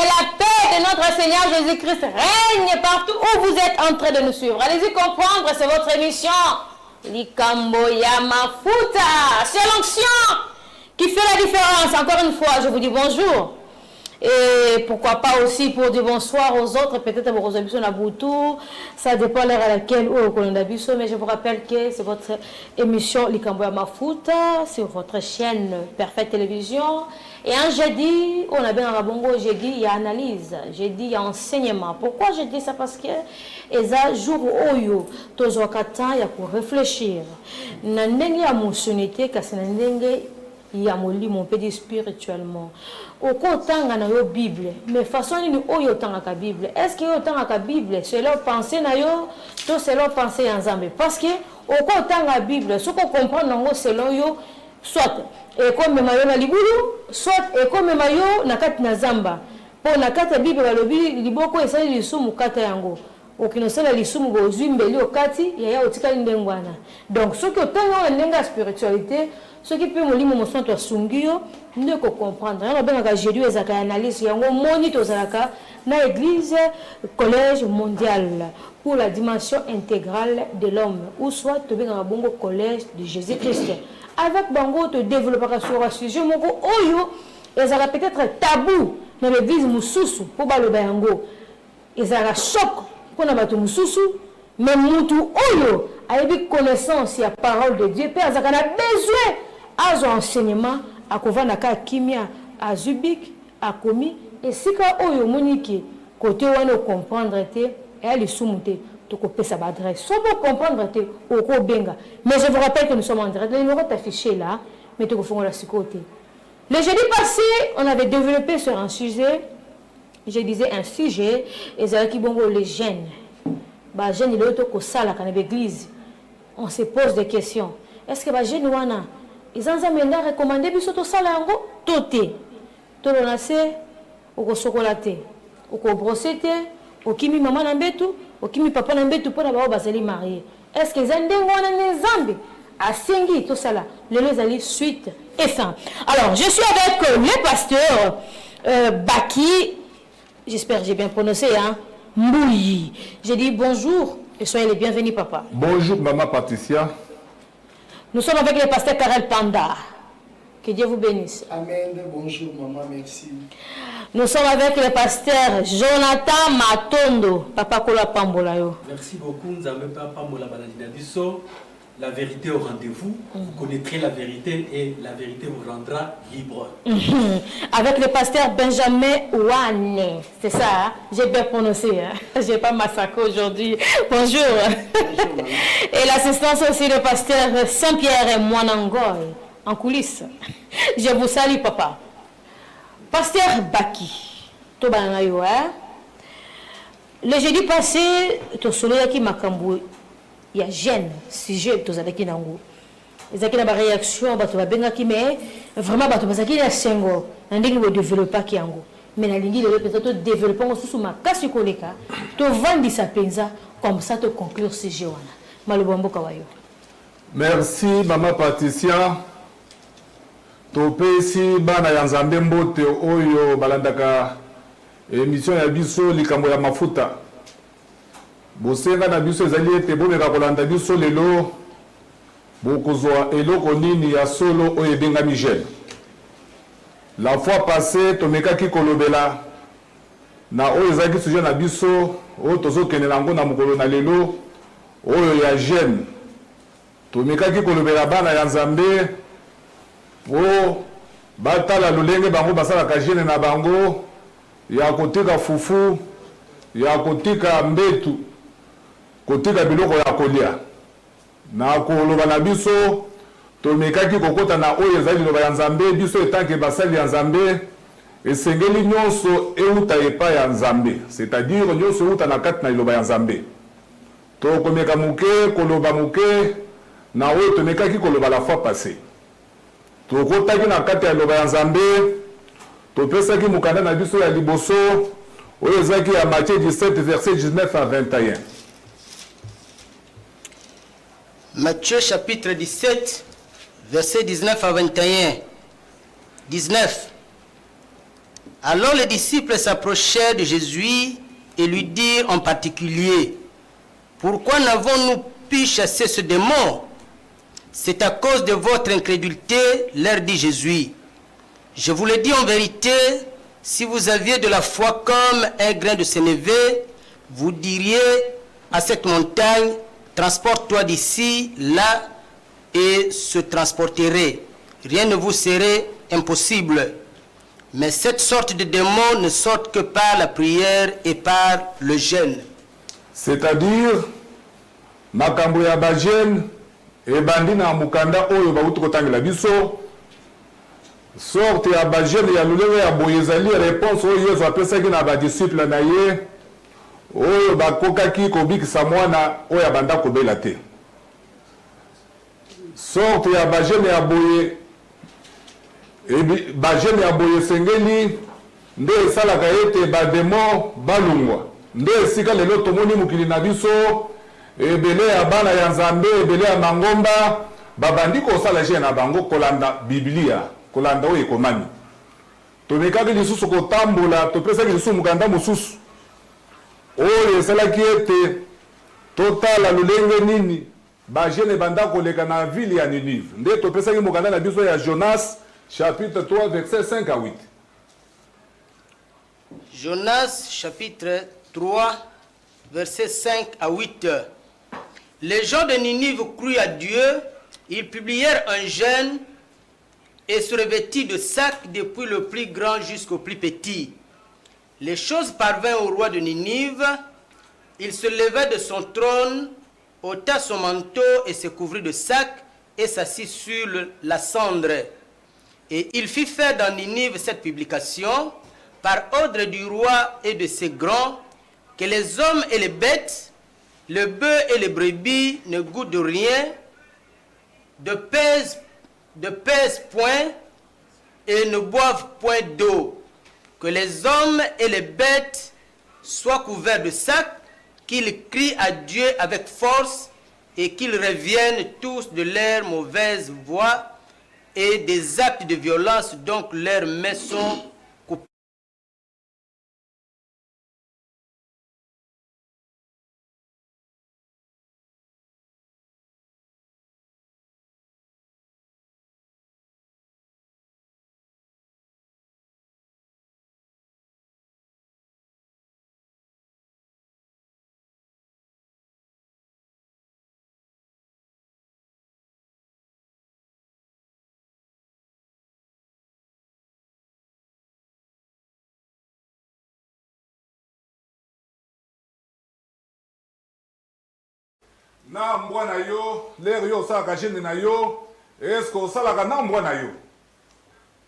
la paix de notre Seigneur Jésus-Christ règne partout où vous êtes en train de nous suivre. Allez-y comprendre, c'est votre émission. Likambo Yamafuta. C'est l'onction qui fait la différence. Encore une fois, je vous dis bonjour. Et pourquoi pas aussi pour dire bonsoir aux autres, peut-être à vos résolutions à Boutou, ça dépend de l'heure à laquelle au Kolondabiso, mais je vous rappelle que c'est votre émission Likamboya Mafuta sur votre chaîne Perfect Télévision. Et un jeudi, on a bien un bongo, jeudi, il y a analyse, jeudi, il y a enseignement. Pourquoi je dis ça? Parce que les jours où tous les temps, il y a pour réfléchir. Nandenge ya monsonité, kasi nandenge ya moli mon pédi spirituellement. Au kotanga na yo Bible, mais façon ni oyo tanga ka Bible. Est-ce que yo tanga ka Bible, c'est leur pensée na yo, to c'est leur pensée en Zambie. Parce que au kotanga Bible, ce qu'on comprend nango selon yo, soit et comme mayo na libulu, soit et comme mayo na kati na Zamba. Pour na kati Bible ba lobi liboko esali lisumu kata yango. Okinosela lisumu go zwimbeli okati ya otikali ndengwana. Donc ce que tanga ndenga spiritualité, ce qui peut me lire mon sang toi sungio, ne ko comprendre. On a bien que Jésus ezaka analyse yango moni to zalaka na église collège mondial pour la dimension intégrale de l'homme ou soit to bien bongo collège de Jésus-Christ. Avec bango te développer sur un sujet moko oyo ezaka peut-être tabou dans l'église mususu pour baloba yango. Ezaka choc pour na bato mususu, mais mutu oyo a eu connaissance ya parole de Dieu, père ezaka na besoin à son enseignement à Kovanaka Kimia à Zubik à Komi et si ka oyo moniki côté wana comprendre te et ali sumuté to ko pesa ba adresse so pour comprendre te au ko benga. Mais je vous rappelle que nous sommes en direct, le numéro est affiché là, mais to ko fongo la côté. Le jeudi passé, on avait développé sur un sujet, je disais un sujet et zaki bongo les jeunes. Ba jeunes il auto ko sala kana l'église. On se pose des questions. Est-ce que ba jeunes wana ils ont recommandé biso to sala yango toté to lancer au chocolate au brosser au kimi maman na mbetu au kimi papa na mbetu pour ba bazali marié. Est-ce que zande wana ne zambi a sengi to sala le les suite et fin. Alors je suis avec le pasteur Baki, j'espère que j'ai bien prononcé hein, Mbouyi. Je dis bonjour et soyez les bienvenus papa. Bonjour maman Patricia. Nous sommes avec le pasteur Karel Panda. Que Dieu vous bénisse. Amen. Bonjour maman, merci. Nous sommes avec le pasteur Jonathan Matondo. Papa Kola Pambola yo. Merci beaucoup. Nous avons Pambola Banadina Bisso. La vérité au rendez-vous. Vous connaîtrez la vérité et la vérité vous rendra libre. Avec le pasteur Benjamin Ouane. C'est ça, hein? J'ai bien prononcé. Hein? Je n'ai pas massacré aujourd'hui. Bonjour. Bonjour et l'assistance aussi du pasteur Saint-Pierre et Mwanangoy en coulisses. Je vous salue, papa. Pasteur Baki. Tobanayo, hein? Le jeudi passé, tu as soleil qui m'a camboui. Il y a jeune sujet tous avec nango ezaki na ba réaction bato ba benga ki mais vraiment bato bazaki na sengo ndingi bo développer ki yango mais na lingi le peut-être développer on sous ma kasi koleka to vandi sa penza comme ça te conclure sujet wana malobombo kawayo. Merci maman Patricia. To pesi bana ya Nzambe mbote oyo balandaka émission ya biso likambo ya mafuta. Bosenga na biso ezali ete bomeka kolanda biso lelo bokozwa eloko nini ya solo oyo ebengami jeune. La fois passée tomekaki kolobela na oyo ezalaki sujet na biso oyo tozokende nango na mokolo na lelo oyo ya jeune. Tomekaki kolobela bana ya Nzambe po batala lolenge bango basalaka jeune na bango ya kotika fufu ya kotika mbetu kotika biloko ya kolia na koloba na biso tomekaki kokota na oyo ezali loba ya Nzambe biso etanke basali ya Nzambe esengeli nyonso euta epa ya Nzambe, c'est-à-dire nyonso euta na kati na loba ya Nzambe. Tokomeka muke koloba muke na oyo tomekaki koloba la fois passée. Tokotaki na kati ya loba ya Nzambe topesaki mukanda na biso ya liboso oyo ezaki ya Matthieu 17 verset 19 à 21. Matthieu chapitre 17, verset 19 à 21. 19. Alors les disciples s'approchèrent de Jésus et lui dirent en particulier, « Pourquoi n'avons-nous pu chasser ce démon? C'est à cause de votre incrédulité, leur dit Jésus. Je vous le dis en vérité, si vous aviez de la foi comme un grain de sénévé, vous diriez à cette montagne, transporte-toi d'ici, là, et se transporterait. Rien ne vous serait impossible. Mais cette sorte de démons ne sortent que par la prière et par le jeûne. » C'est-à-dire, makambo ya bajene, ebandi na mukanda oyo bauti kotangela biso, sorte ya bajene ya lulenge ya boyezali réponse oyo Yesu apesaki na badisciple na ye, oyo bakokaki kobikisa mwana oyo abanda kobela te. Sorte ya bajene ya boye, bajene ya boye sengeli, nde esalaka ete bademo balungwa. Nde esika lelo tomoni mukili na biso, ebele ya bana ya Nzambe, ebele ya mangomba, babandi kosala je na bango kolanda Biblia, kolanda oyo ekomami. Tomekaki lisusu kotambola, topesaki lisusu mukanda mosusu. Oyo esalaki ete totala lulenge nini bajene banda koleka na ville ya Ninive. Nde topesaki mukanda na biso ya Jonas, chapitre 3, verset 5 à 8. Jonas, chapitre 3, verset 5 à 8. Les gens de Ninive crurent à Dieu, ils publièrent un jeûne et se revêtirent de sacs depuis le plus grand jusqu'au plus petit. Les choses parvinrent au roi de Ninive, il se leva de son trône, ôta son manteau et se couvrit de sacs et s'assit sur la cendre. Et il fit faire dans Ninive cette publication, par ordre du roi et de ses grands, que les hommes et les bêtes, le bœuf et les brebis ne goûtent de rien, ne pèsent point et ne boivent point d'eau, que les hommes et les bêtes soient couverts de sacs, qu'ils crient à Dieu avec force et qu'ils reviennent tous de leur mauvaise voie et des actes de violence, donc leurs mains sont coupées. Na mbwana yo, l'air yo salaka jene na yo, est-ce que salaka na mbwana yo?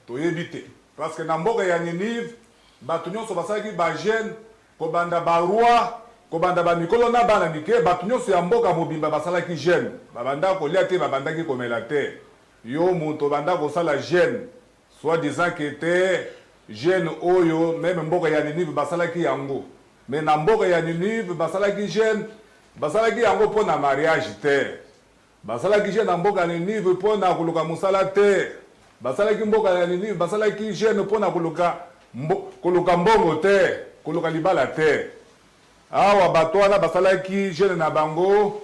Toyebi te. Parce que na mboka ya Ninive, bato nyonso basalaki ba jeune, kobanda ba roi, kobanda ba mikolo na bana mike, bato nyonso ya mboka mobimba basalaki jeune. Babanda kolia te, babandaki komela te. Yo moto banda kosala jeune, soit disant que te jeune oyo, même mboka ya Ninive basalaki yango. Mais na mboka ya Ninive basalaki jeune, basalaki yango po na mariage te. Basalaki jeune na mboka ya Ninive po na koluka musala te. Basalaki mboka ya Ninive basalaki jeune po na koluka mbongo te, koluka libala te. Awa bato wana basalaki jeune na bango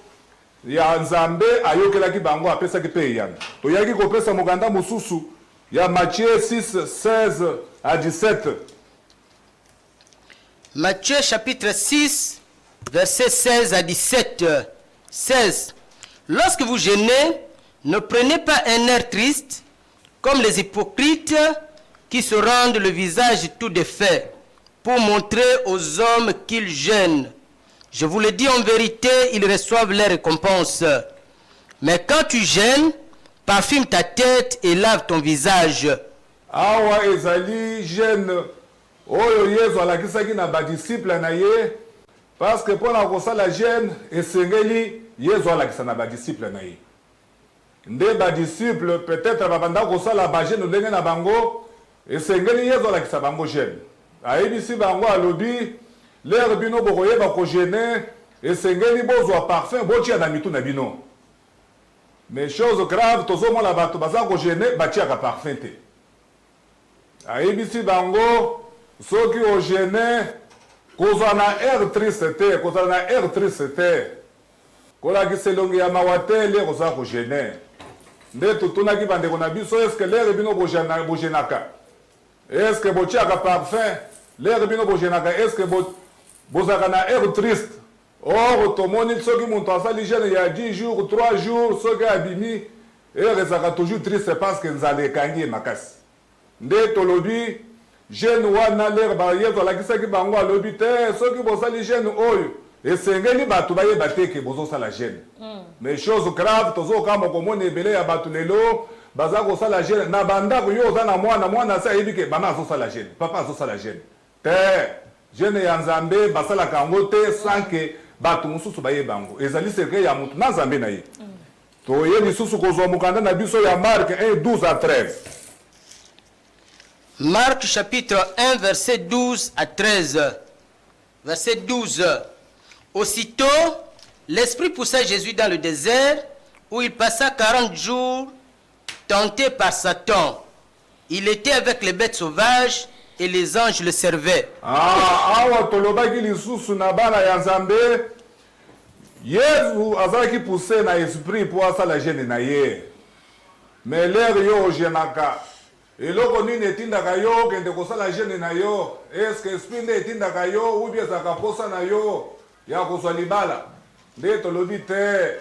ya Nzambe ayokelaki bango apesaki pe yana. Toyaki kopesa mokanda mosusu ya Matthieu 6, 16 à 17. Matthieu chapitre 6, versets 16 à 17. 16. Lorsque vous jeûnez, ne prenez pas un air triste, comme les hypocrites qui se rendent le visage tout défait, pour montrer aux hommes qu'ils jeûnent. Je vous le dis en vérité, ils reçoivent leur récompense. Mais quand tu jeûnes, parfume ta tête et lave ton visage. Awa ezali jeune oyo Yesu alakisaki na badisciple na ye, parce que pour na kosala jeune esengeli Yesu alakisa na badisciple na ye. Nde badisciple peut-être babanda kosala ba jeune ndenge na bango, esengeli Yesu alakisa bango jeune. Ayebisi bango alobi l'air bino bokoyeba ko jeûner, esengeli bozwa parfum botia na mitu na bino. Mais chose grave, tozomona bato baza ko jeûner batiaka parfum te. Ayebisi bango soki ogene kozwa na air triste te kozala na air triste te kolakisa elongi ya mawa te lere oza kogene nde totunaki bandeko na biso eske lere bino bogenaka eske botiaka parfum lere bino bogenaka eske bozalaka na air triste or tomoni soki moto asali jeune ya 10 jours 3 jours soki abimi ere ezalaka toujours triste parce que nzala ekangi ye makasi nde tolobi jeune wana lere bayezu alakisaki bango alobi te soki bosali jeune oyo esengeli bato bayeba te ke bozosala jeune mais chose grave tozokamba komona ebele ya bato lelo baza kosala jeune na bandako yo oza na mwana asi ayebi ke mama azosala jeune papa azosala jeune te jeune ya nzambe basalaka yango te sans ke bato mosusu bayeba yango ezali sekret ya motu na nzambe na ye toye lisusu kozwa mokanda na biso ya Marc 1:12-13. Marc chapitre 1 verset 12 à 13. Verset 12. Aussitôt, l'Esprit poussa Jésus dans le désert où il passa 40 jours tenté par Satan. Il était avec les bêtes sauvages et les anges le servaient. Awa tolobaki lisusu na bana ya Nzambe Yesu azalaki poussé na esprit po asala jeune na ye. Mais lere yo ojenaka eloko nini etindaka yo kende kosala jeune na yo eske esprit nde etindaka yo ubi ezalaka posa na yo ya kozwa libala nde tolobi te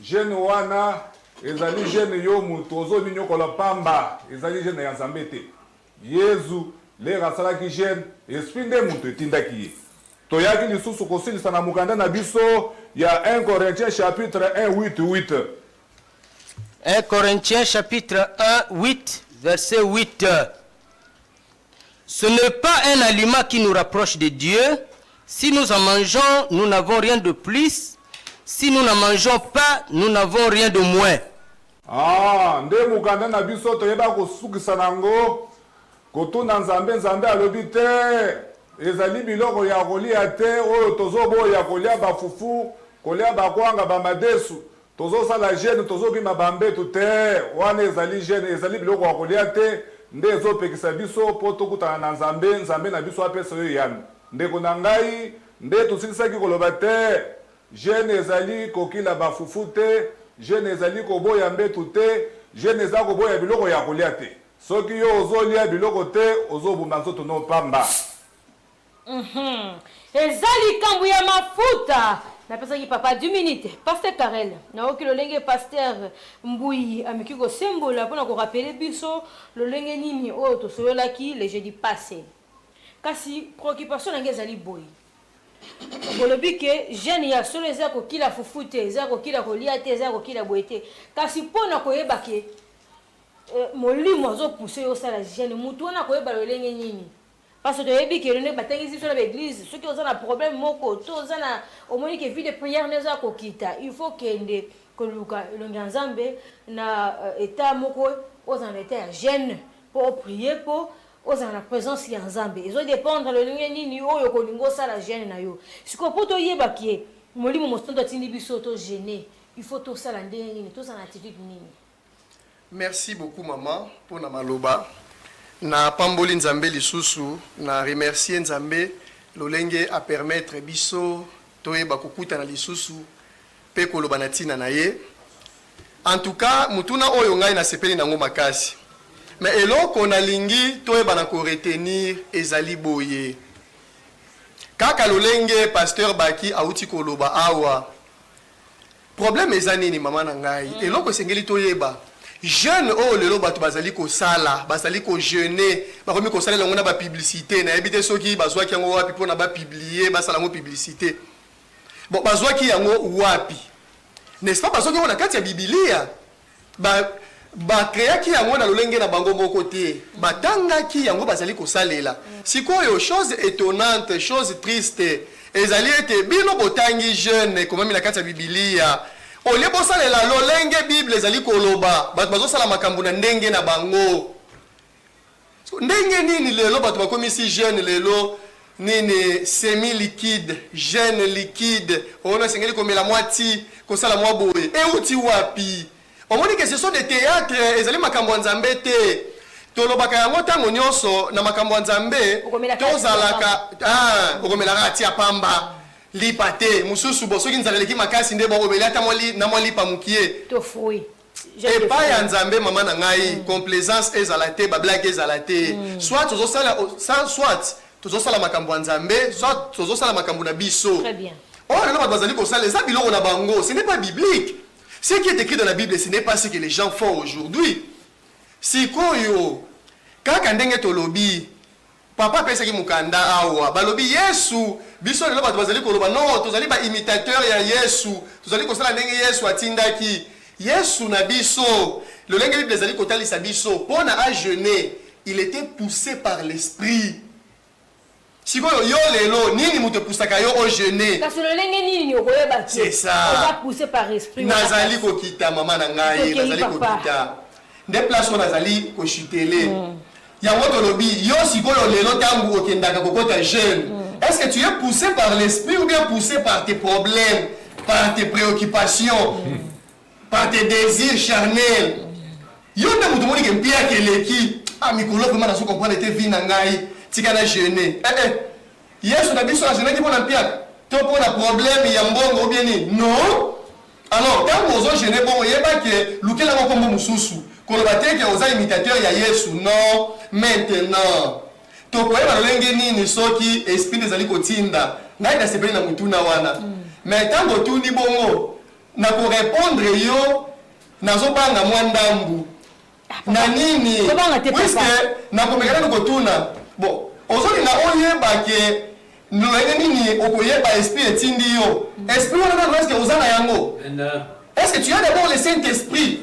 jeune wana ezali jeune yo mutu ozominyokola pamba ezali jeune ya Nzambe te Yesu lere asalaki jeune esprit nde mutu etindaki ye toyaki lisusu kosilisa na mukanda na biso ya 1 Corinthiens chapitre 1:8. 1 Corinthiens chapitre 1:8 verset 8. Ce n'est pas un aliment qui nous rapproche de Dieu. Si nous en mangeons, nous n'avons rien de plus. Si nous n'en mangeons pas, nous n'avons rien de moins. Nde mukanda na biso toyeba kosukisa nango kotuna Nzambe alobi te ezali biloko ya kolia te oyo tozoboya kolia bafufu kolia bakwanga bamadesu tozosala jeune tozobima bambetu te wana ezali jeune ezali biloko ya kolia te nde ezopekisa biso po tokutana na Nzambe na biso apesa oyo yano ndeko na ngai nde tosilisaki koloba te jeune ezali kokila bafufu te jeune ezali koboya mbetu te jeune ezali koboya biloko ya kolia te soki yo ozolia biloko te ozobuma nzoto no pamba. Ezali kambu ya mafuta na pesa ki papa 2 minutes pasteur Karel na oki lolenge pasteur Mbui ameki ko sembola pona ko rappeler biso lolenge nini o to soyolaki le jeudi passé kasi préoccupation na ngezali boy bolobi ke jeune ya solo eza ko kila fufute eza ko kila ko lia te eza ko kila boete kasi pona ko yeba ke molimo zo pousser yo sala jeune mutu na ko yeba lolenge nini. Parce que tu que les batailles sur l'église, ceux qui ont un problème, moko, tous au moins que vie de prière ne soit kokita. Il faut que les Koluka, le Nzambe, na état moko, aux en état jeune pour prier pour aux en la présence de Nzambe. Ils ont dépendre le ni ni o yo kolingo ça la jeune na yo. Si ko poto yeba ki molimo mostondo tindi biso to gêner. Il faut tout ça la ndeni, tout ça en attitude nini. Merci beaucoup maman pour na maloba. Na pamboli Nzambe lisusu na remercier Nzambe lolenge a permettre biso toyeba kokuta na lisusu pe koloba na tina na ye. En tout cas mutuna oyo ngai na sepeli nango makasi. Mais eloko na lingi toyeba na ko retenir ezali boye. Kaka lolenge pasteur Baki auti koloba awa. Problème ezani ni mama na ngai. Eloko sengeli toyeba jeune oh lelo bato bazali ko sala bazali ko jeûner bakomi ko sala longo na ba publicité na ebite soki bazwa ki yango wapi pona ba publier ba sala ngo publicité bon bazwa ki yango wapi n'est-ce pas parce que on a kati ya Biblia ba créa ki yango na lolenge na bango moko te batanga ki yango bazali ko salela sikoyo chose étonnante chose triste ezali ete bino botangi jeune comme na kati ya Biblia ole bosalela lolenge Bible ezali koloba bato bazosala makambo na ndenge na bango ndenge nini lelo bato bakomisi jeune lelo nini semi liquide jeune liquide ona sengeli komela mwati kosala mwa boye e uti wapi omoni que ce sont des théâtres ezali makambo Nzambe te tolobaka yango ntango nyonso na makambo ya nzambe tozalaka okomelaka atia pamba lipa te mosusu bo soki nzala eleki makasi nde bokobeli ata na mwa lipa mokie epai ya nzambe mama na ngai complaisance ezala te bablage ezala te soit tozosala makambo ya nzambe soit tozosala makambo na biso oyo lelo bato bazali kosala eza biloko na bango, ce n'est pas biblique. Ce qui est écrit dans la Bible, ce n'est pas ce que les gens font aujourd'hui. Sikoyo kaka ndenge tolobi papa pesa ki mukanda awa balobi Yesu biso lelo bato bazali koloba non tozali ba imitateur ya Yesu tozali kosala ndenge Yesu atindaki Yesu na biso lolenge Bible ezali kotalisa biso pona a jeûner il était poussé par l'esprit. Sikoyo yo lelo nini muto pusaka yo au jeûner parce que lolenge nini okoyeba c'est ça on va pousser par l'esprit nazali kokita mama na ngai nazali kokita des places où nazali ko chutele yango tolobi yo sikoyo lelo tangu okendaka kokota jeune est-ce que tu es poussé par l'esprit ou bien poussé par tes problèmes par tes préoccupations par tes désirs charnels yo nde mutu moni ke mpia keleki mikolo vraiment na so comprendre te vie na ngai tika na jeûner yesu na biso na jeûner ki pona mpia to pona problème ya mbongo ou bien ni non alors tango ozo jeûner bon yeba ke lukela ko kombo mususu koloba te ke oza imitateur ya Yesu non maintenant to koyeba lolenge nini soki esprit ezali kotinda ngai na sepeli na mutuna wana mais tango tuni bongo na ko répondre yo nazobanga mwa ndambu na nini puisque na komekana kotuna bon ozolinga oyeba ke lolenge nini okoyeba esprit etindi yo esprit wana est-ce que ozana yango est-ce que tu as d'abord le Saint-Esprit?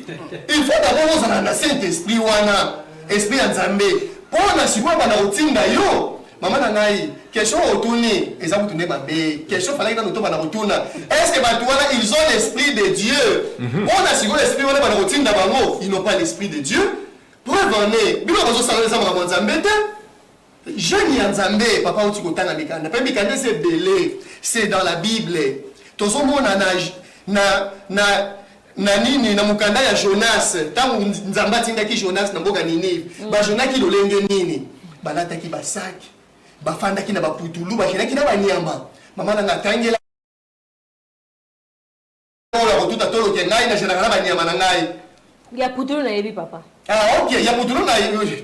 Il faut d'abord oser le Saint-Esprit wana esprit ya Nzambe pona sikoyo bana otinda yo mama na ngai question otuni eza kutune mabe question fallait que nous tombe na otuna est-ce que bato wana ils ont l'esprit de Dieu pona sikoyo l'esprit wana bana otinda bango ils n'ont pas l'esprit de Dieu preuve en est bino bazo sala za mama Nzambe te jeune ya Nzambe papa uti kotanga mikanda pe mikanda c'est belé c'est dans la Bible tozomona na nini na mukanda ya Jonas tangu Nzambe atindaki Jonas na mboka Ninive ba Jonas ki lolenge nini balataki basaki bafandaki na baputulu bashenaki na banyama mama na tangela ola kotuta tolo ke ngai na jenaka na banyama na ngai ya putulu na yebi papa ok ya putulu na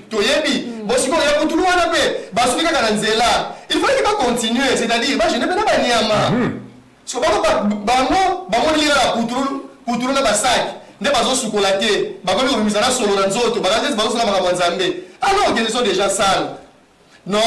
toyebi bosiko ya putulu wana pe basuki kaka na nzela il faut que continuer c'est-à-dire ba jenaka na banyama so bango lila la putulu na basaki nde bazosukola te bakomi komimisa na solo na nzoto bakatesi bazosala makambo ya Nzambe alors que ils sont déjà sales non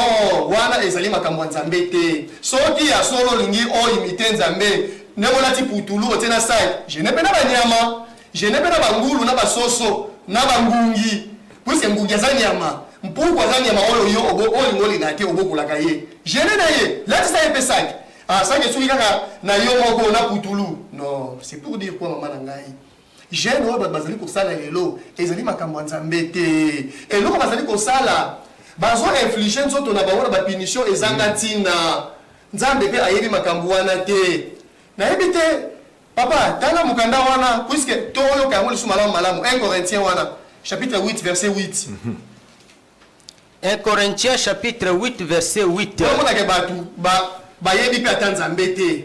wana ezali makambo ya Nzambe te soki ya solo lingi oyimite Nzambe ndenge olati putulu otie na saki jene mpe na banyama jene mpe na bangulu na basoso na bangungi puiske ngungi aza nyama mpuku aza nyama oyo yo olingo olinga te obokolaka ye jene na ye latisa ye mpe saki ça que tu kaka na yo moko na putulu non c'est pour dire quoi maman na ngai jeune oyo bazali kosala lelo ezali makambo ya Nzambe te eloko bazali kosala bazo infliger nzoto na bango na bapunition ezanga ntina Nzambe pe ayebi makambo wana te nayebi te papa tanga mukanda wana puisque to oyo kango lisu malamu 1 Corinthiens wana chapitre 8 verset 8 1 Corinthiens chapitre 8 verset 8 on a ke batu bayebi pe ata Nzambe te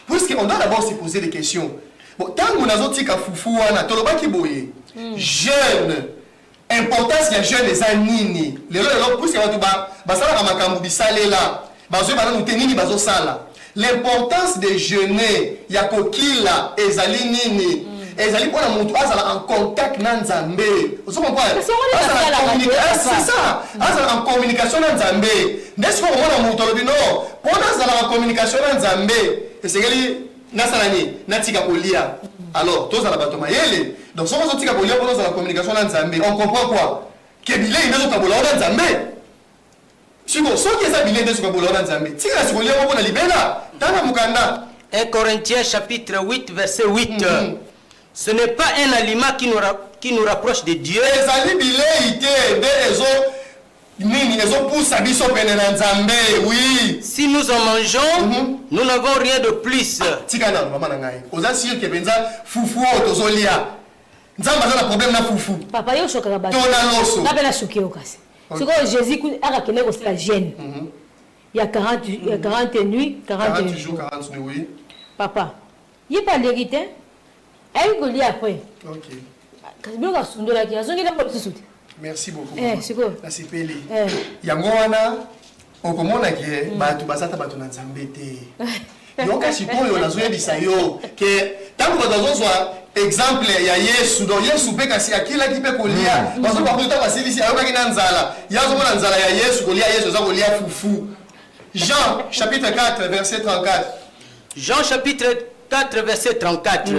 puisque on doit d'abord se poser des questions bon tango nazotika fufu wana tolobaki boye jeune importance ya jeune eza nini lelo puisque bato basalaka makambo bisalela bazoyeba nanu te nini bazosala l'importance de jeûner ya kokila ezali nini ezali mpona mutu azala en contact na Nzambe ozo comprendre c'est ça azala en communication na Nzambe ndesi ko mona mutu alobi non mpona azala en communication na Nzambe esengeli nasala nini natika kolia alors tozala bato mayele donc soki ozotika kolia mpona ozala communication na Nzambe on comprend quoi ke bilei nde ezokabola na Nzambe siko soki eza bilei nde ezokabola na Nzambe tikala sikolia moko na libela tanga mukanda 1 Corinthiens chapitre 8 verset 8 ce n'est pas un aliment qui nous rapproche de Dieu ezali bilei te nde nini ezopoussa biso pene na Nzambe oui si nous en mangeons nous n'avons rien de plus tika na mama na ngai oza sûr ke benza fufu oyo tozolia nzambe aza na problème na fufu Papa yo choka ba. to na loso Na bena choqué au kasi. Siko Jésus ku akakene ko la gêne. Il y a 40 nuits, 40 jours. 40 nuits, oui. Papa, il pas l'hérité. Elle go li après. OK. Kasi bien ka sundo la ki azongi na ko tsusuti. Merci beaucoup. C'est quoi? La sepeli. Yango wana okomona ke batu basata batu na nzambe te. Yoka sikoyo nazoyebisa yo ke tango bazozwa exemple ya Yesu donc Yesu pe kasi akila ki pe kolia bazo ba kuta basilisi ayoka kina nzala yazo mona nzala ya Yesu kolia Yesu za kolia fufu. Jean chapitre 4 verset 34. Jean chapitre 4 verset 34.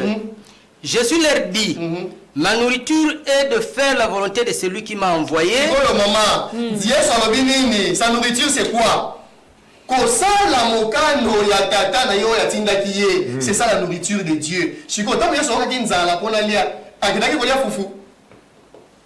Jésus leur dit, ma nourriture est de faire la volonté de celui qui m'a envoyé. Oh le maman, Yesu alobi nini? Sa nourriture c'est quoi? Kosala mokano ya tata na yo ya tindaki ye. C'est ça la nourriture de Dieu. Chiko tango Yesu okaki nzala pona lia, akidaki kolia fufu.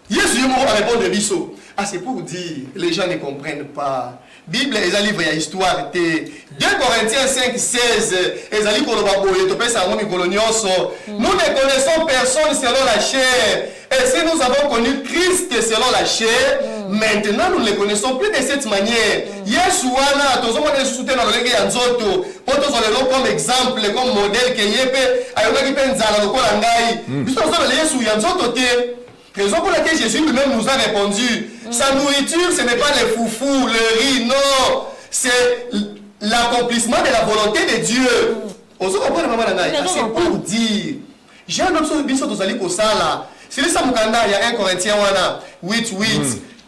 Yesu yemo a répondre biso. Ah c'est pour dire, les gens ne comprennent pas. Bible est un livre ya histoire te. 2 Corinthiens 5, 16. Ezali koloba boye to pesa ngo mikolo nyonso. Nous ne connaissons personne selon la chair. Et si nous avons connu Christ selon la chair, maintenant nous ne le connaissons plus de cette manière. Yesu wana tozomona Yesu te na lolenge ya nzoto. Po tozolelo comme exemple, comme modèle que yepe ayoka ki penzala lokola ngai. Biso tozomona Yesu ya nzoto te. Raison pour laquelle Jésus lui-même nous a répondu, sa nourriture ce n'est pas les foufous, le riz, non, c'est l'accomplissement de la volonté de Dieu. C'est pour dire, j'ai un autre biso tozali kosala. C'est ça mukanda il y a 1 Corinthiens wana 8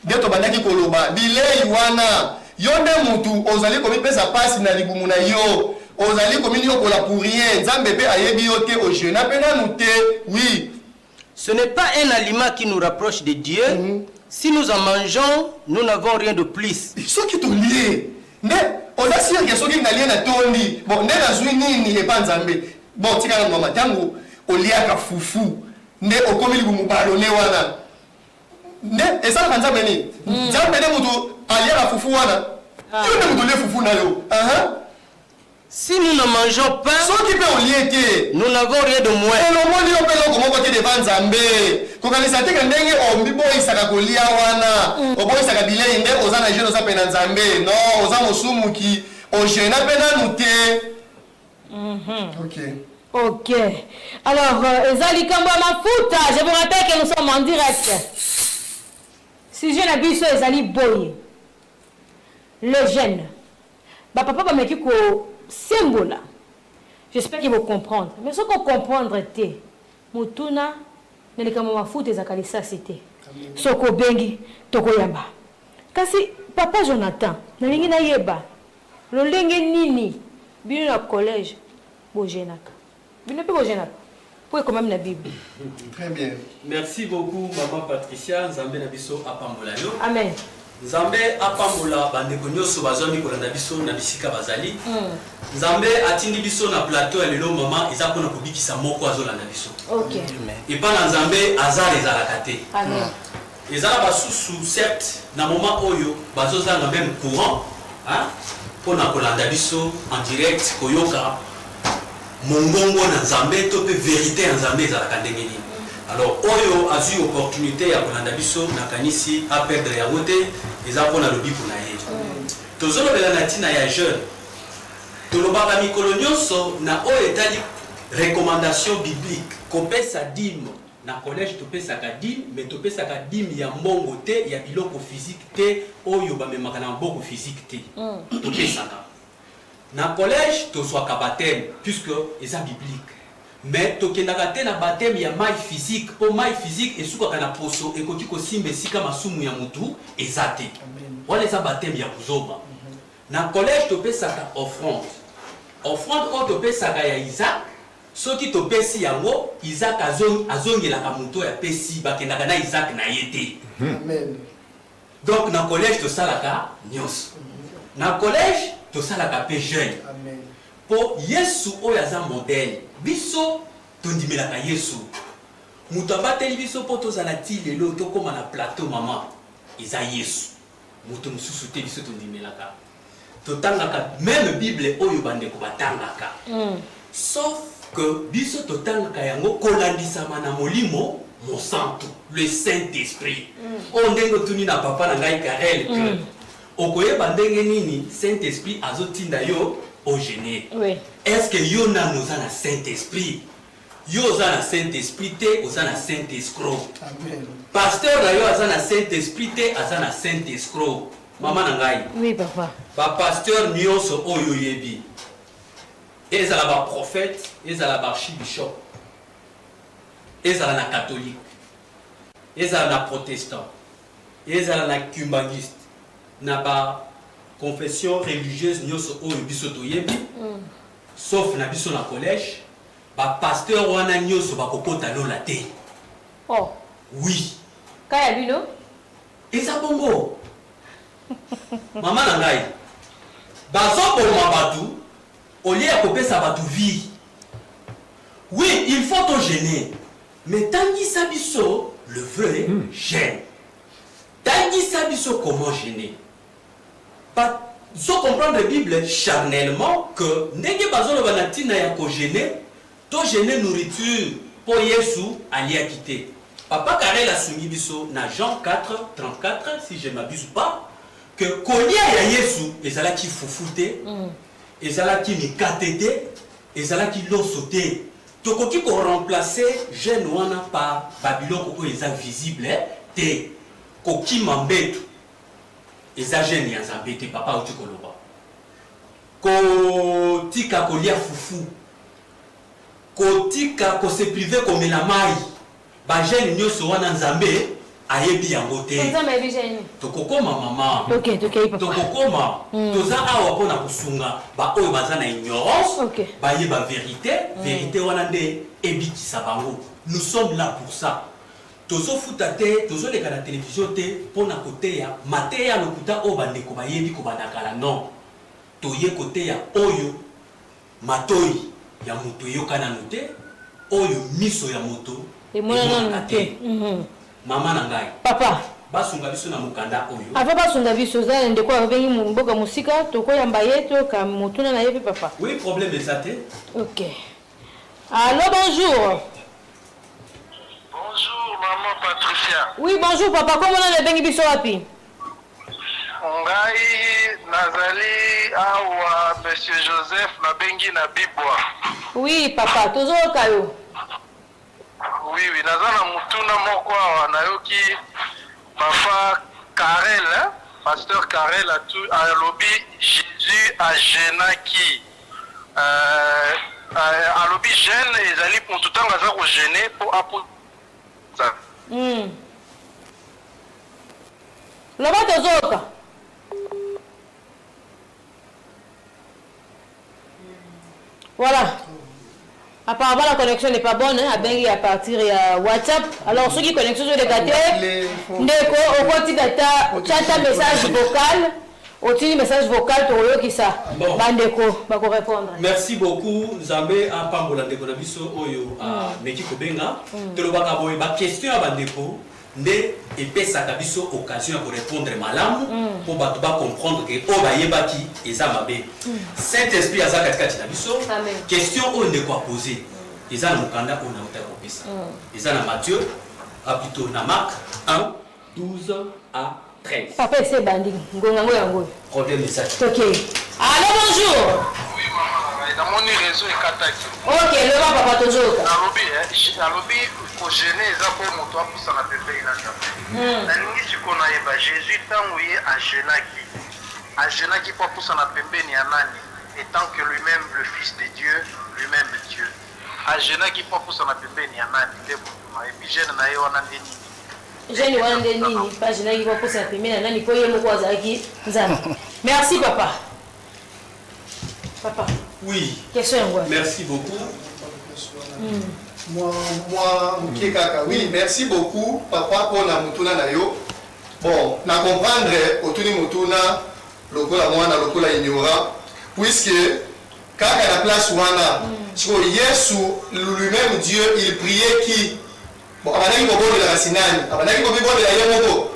de to bandaki koloba bilei wana yonde mutu ozali komi pesa pasi na libumu na yo ozali komi yo kola pour rien nzambe pe ayebi yo te o jeune apena nous te oui. Ce n'est pas un aliment qui nous rapproche de Dieu. Si nous en mangeons, nous n'avons rien de plus. Ce qui est lié. On a sûr que ce qui est lié à Tony. Bon, n'est pas une ni pas nzambe. Bon, tu as maman tango au lié à foufou. Ne au comme il vous pardonner wana. Ne et ça la nzambe ni. Nzambe ne mutu allié à foufou wana. Tu ne mutu le foufou na yo. Si nous ne mangeons pas, nous n'avons rien de moins. Ok. Alors, Ezali Kambo Mafuta, je vous rappelle que nous sommes en direct. Si je n'habille sur Ezali Boye, le jeune, papa va mettre symbole. J'espère qu'ils vont comprendre. Mais ce qu'on comprendre, c'est Mutuna, ne les kamama fout des akalisa c'était. Soko bengi, toko yamba. Kasi papa Jonathan, na lingi na yeba. Lo lenge nini, bino na collège, bojenaka. Bino pe bojenaka. Pour quand même la Bible. Très bien. Merci beaucoup maman Patricia, Nzambe na biso apambola yo. Amen. Nzambe apambola bandeko nyonso bazwami kolanda biso na bisika bazali. Nzambe atindi biso na plateau ya lelo mama eza pona kobikisa moko azolanda biso. OK. Et pas na Nzambe azar ezalaka te. Amen. Ezala basusu certes na moment oyo bazozanga même courant, hein, pona kolanda biso en direct koyoka mongongo na Nzambe to pe vérité ya Nzambe ezalaka ndenge nini. Alors, oyo a eu l'opportunité à prendre biso na kanisi à perdre ya route les apona lobi kuna ye. Tozolo bela natina ya jeune. Tolobaka mikolo nyonso na oyo etali recommandation biblique. Kopesa dîme na collège topesa ka dîme mais topesa ka dîme ya mbongo te ya biloko physique te oyo ba memaka na mbongo physique te. Topesa ka. Na collège tozwaka baptême puisque eza biblique. Mais tokendaka te na baptême ya mai physique po mai physique esukaka na poso ekoki kosimba esika masumu ya mutu ezate wala eza baptême ya kuzoba na collège topesaka offrande oyo topesaka ya Isaac soki topesi yango Isaac azongelaka mutu ya pesi bakendaka na Isaac na ye te. Amen. Donc na collège tosalaka nyonso na collège tosalaka pe jeune. Amen. Po Yesu oyo aza modèle biso tondimelaka Yesu mutu abateli biso po tozala ti lelo tokoma na plateau mama eza Yesu mutu mosusu te biso tondimelaka totangaka même Bible oyo bandeko batangaka sauf que biso totangaka yango kolandisama na molimo mon santo, le Saint-Esprit. On ndenge tuni na papa na ngai Karel que okoyeba ndenge nini Saint-Esprit azotinda yo au gêné. Oui. Est-ce que yo na nous na Saint-Esprit? Yo za na Saint-Esprit te, oza na Saint-Escroc. Amen. Pasteur na yo aza na Saint-Esprit te, aza na Saint-Escroc. Maman na ngai. Oui, papa. Ba pasteur nyonso oyo yebi. Ezala ba prophète, ezala ba archibishop. Ezala na catholique. Ezala na protestant. Ezala na cubaniste. Na ba confession religieuse nyonso oyo biso to yebi. Sauf na biso na collège. Ba pasteur wana nyonso ba kokota lola te. Oh. Oui. Kaya bino? Eza bongo. Maman na ngai. Bazo boloma batu au lieu ya kopesa batu vie. Oui, il faut te gêner. Mais tangisa biso le vrai gêne. Tangisa biso comment gêner. Pas so comprendre la Bible charnellement que ndenge bazo le banatina ya ko gêner, to gêner nourriture pour Yesu alia quitter. Papa Karel a soumis biso na Jean 4 34 si je m'abuse pas que kolia ya Yesu ezala ki fufute, ezala ki mikatete, ezala ki losote. Tokoki ko remplacer jeune wana par Babylone ko eza visible te koki mambetu eza jeune ya Nzambe te papa uti koloba ko tika kolia fufu ko tika ko se privé ko mela mai ba jeune nyonso wana Nzambe ayebi yango te. Nzambe ayebi jeune. Tokokoma mama. OK, papa. Tokokoma. Toza awa pona kusunga ba oyo baza na ignorance. OK. Ba yeba vérité, vérité wana nde ebikisa bango. Nous sommes là pour ça. Tozo futate, tozo leka na télévision te pona côté ya mateya lokuta o bandeko ba yebi ko bandakala non. Toye côté ya oyo matoi ya moto yokana note, oyo miso ya moto. Et moi non te. Maman na ngai. Papa. Basunga biso na mukanda oyo. Ava basunga biso za ndeko abengi mboka musika tokoyamba yeto ka motuna na yebi papa. Oui, problème exacté. OK. Allô, bonjour. Bonjour, maman Patricia. Oui, bonjour papa. Comment on a bengi biso wapi? Ngai nazali awa monsieur Joseph na bengi na Bibwa. Oui, papa. Tozo kayo. Oui, naza na mutuna moko awa nayoki papa Karel, hein? Pasteur Karel a lobby Jésus a gênaki. A lobby gêne ezali pour tout temps aza ko gêner pour apôtre. Loba tozoka. Voilà. Apparemment la connexion n'est pas bonne, hein, à partir de WhatsApp. Alors ceux qui connectent sur les gâtés, ndeko au côté data, chat message vocal, au message vocal pour eux qui ça. Bandeko, va répondre. Merci beaucoup Nzambe a pambola ndeko na biso oyo a meki kobenga. Tolobaka boye ba question ya bandeko nde epesaka biso occasion pour répondre malamu pour bato ba comprendre que o ba yebaki eza mabe. Saint-Esprit aza katikati na biso. Question oyo ndeko a poser. Eza na mukanda on a utaka kopesa. Eza na Matthieu a plutôt na Marc 1 12 à 13. Papa c'est bandi ngonga ngo yango. Problème message. OK. Allô, bonjour. Oui maman, na moni réseau ekataki. OK, le papa tozoka. Na lobby ko gêner eza po moto apusa na pepe ina Nzambe. Na lingi sikona yeba Jésus tango ye a gênaki po apusa na pembeni ya nani étant que lui-même le fils de Dieu, lui-même Dieu. A gênaki po apusa na pembeni ya nani nde moto epi gêne na ye wana nde nini. Jeune wana nde nini pa jeune qui va poser la pembeni na nani po ye moko azaki Nzambe. Merci papa. Papa. Oui. Question yango. Merci beaucoup. Moi, Kekaka, oui, merci beaucoup, papa, pour la mutuna na yo. Bon, na comprendre, autour de mutuna, lokola mwana, lokola ignorant, puisque, kaka la place wana, Yesu, lui-même Dieu, il priait qui? Bon, abanaki ko bondo la racinani, abanaki ko bondo la yemoko.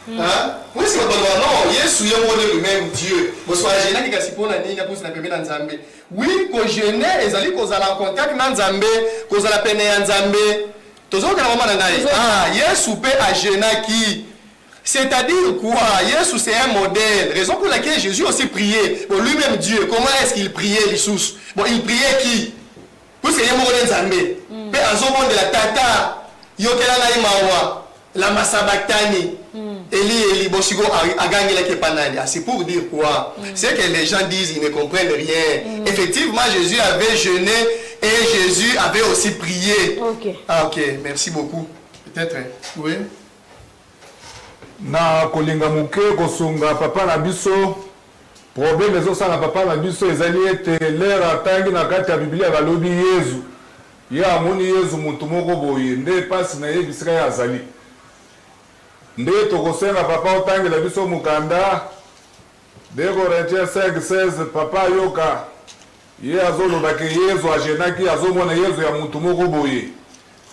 Hein? Puisque non, Yesu yemoko lui-même Dieu. Bon, soit gêné qui kasipona ninga pour na pembe na Nzambe. Oui, ko gêné ezali ko zala contact na Nzambe, ko zala pene ya Nzambe. tozoka na mama na ngai Yesu pe ajenaki. C'est-à-dire quoi? Yesu c'est un modèle. Raison pour laquelle Jésus aussi priait. Bon, lui-même Dieu, comment est-ce qu'il priait les sous? Bon, il priait qui? Parce qu'il y a un mot de Nzambe. Mais en zone de la tata, yokela na imawa, la masabaktani, Eli Bosigo a gagné la kepanani. C'est pour dire quoi? C'est que les gens disent ils ne comprennent rien. Effectivement, Jésus avait jeûné et Jésus avait aussi prié. Ok. Ah ok, merci beaucoup. Peut-être, oui. Na kolinga muke kosunga papa na biso problème ezosala papa na biso ezali ete lere atangi na kati ya Biblia balobi Yesu ye amoni Yesu mutu moko boye nde pasi na ye bisika ya azali nde tokosenga papa otangela biso mukanda 2 Corinthiens 5:16 papa yoka ye azoloba ke Yesu ajenaki azomona Yesu ya mutu moko boye.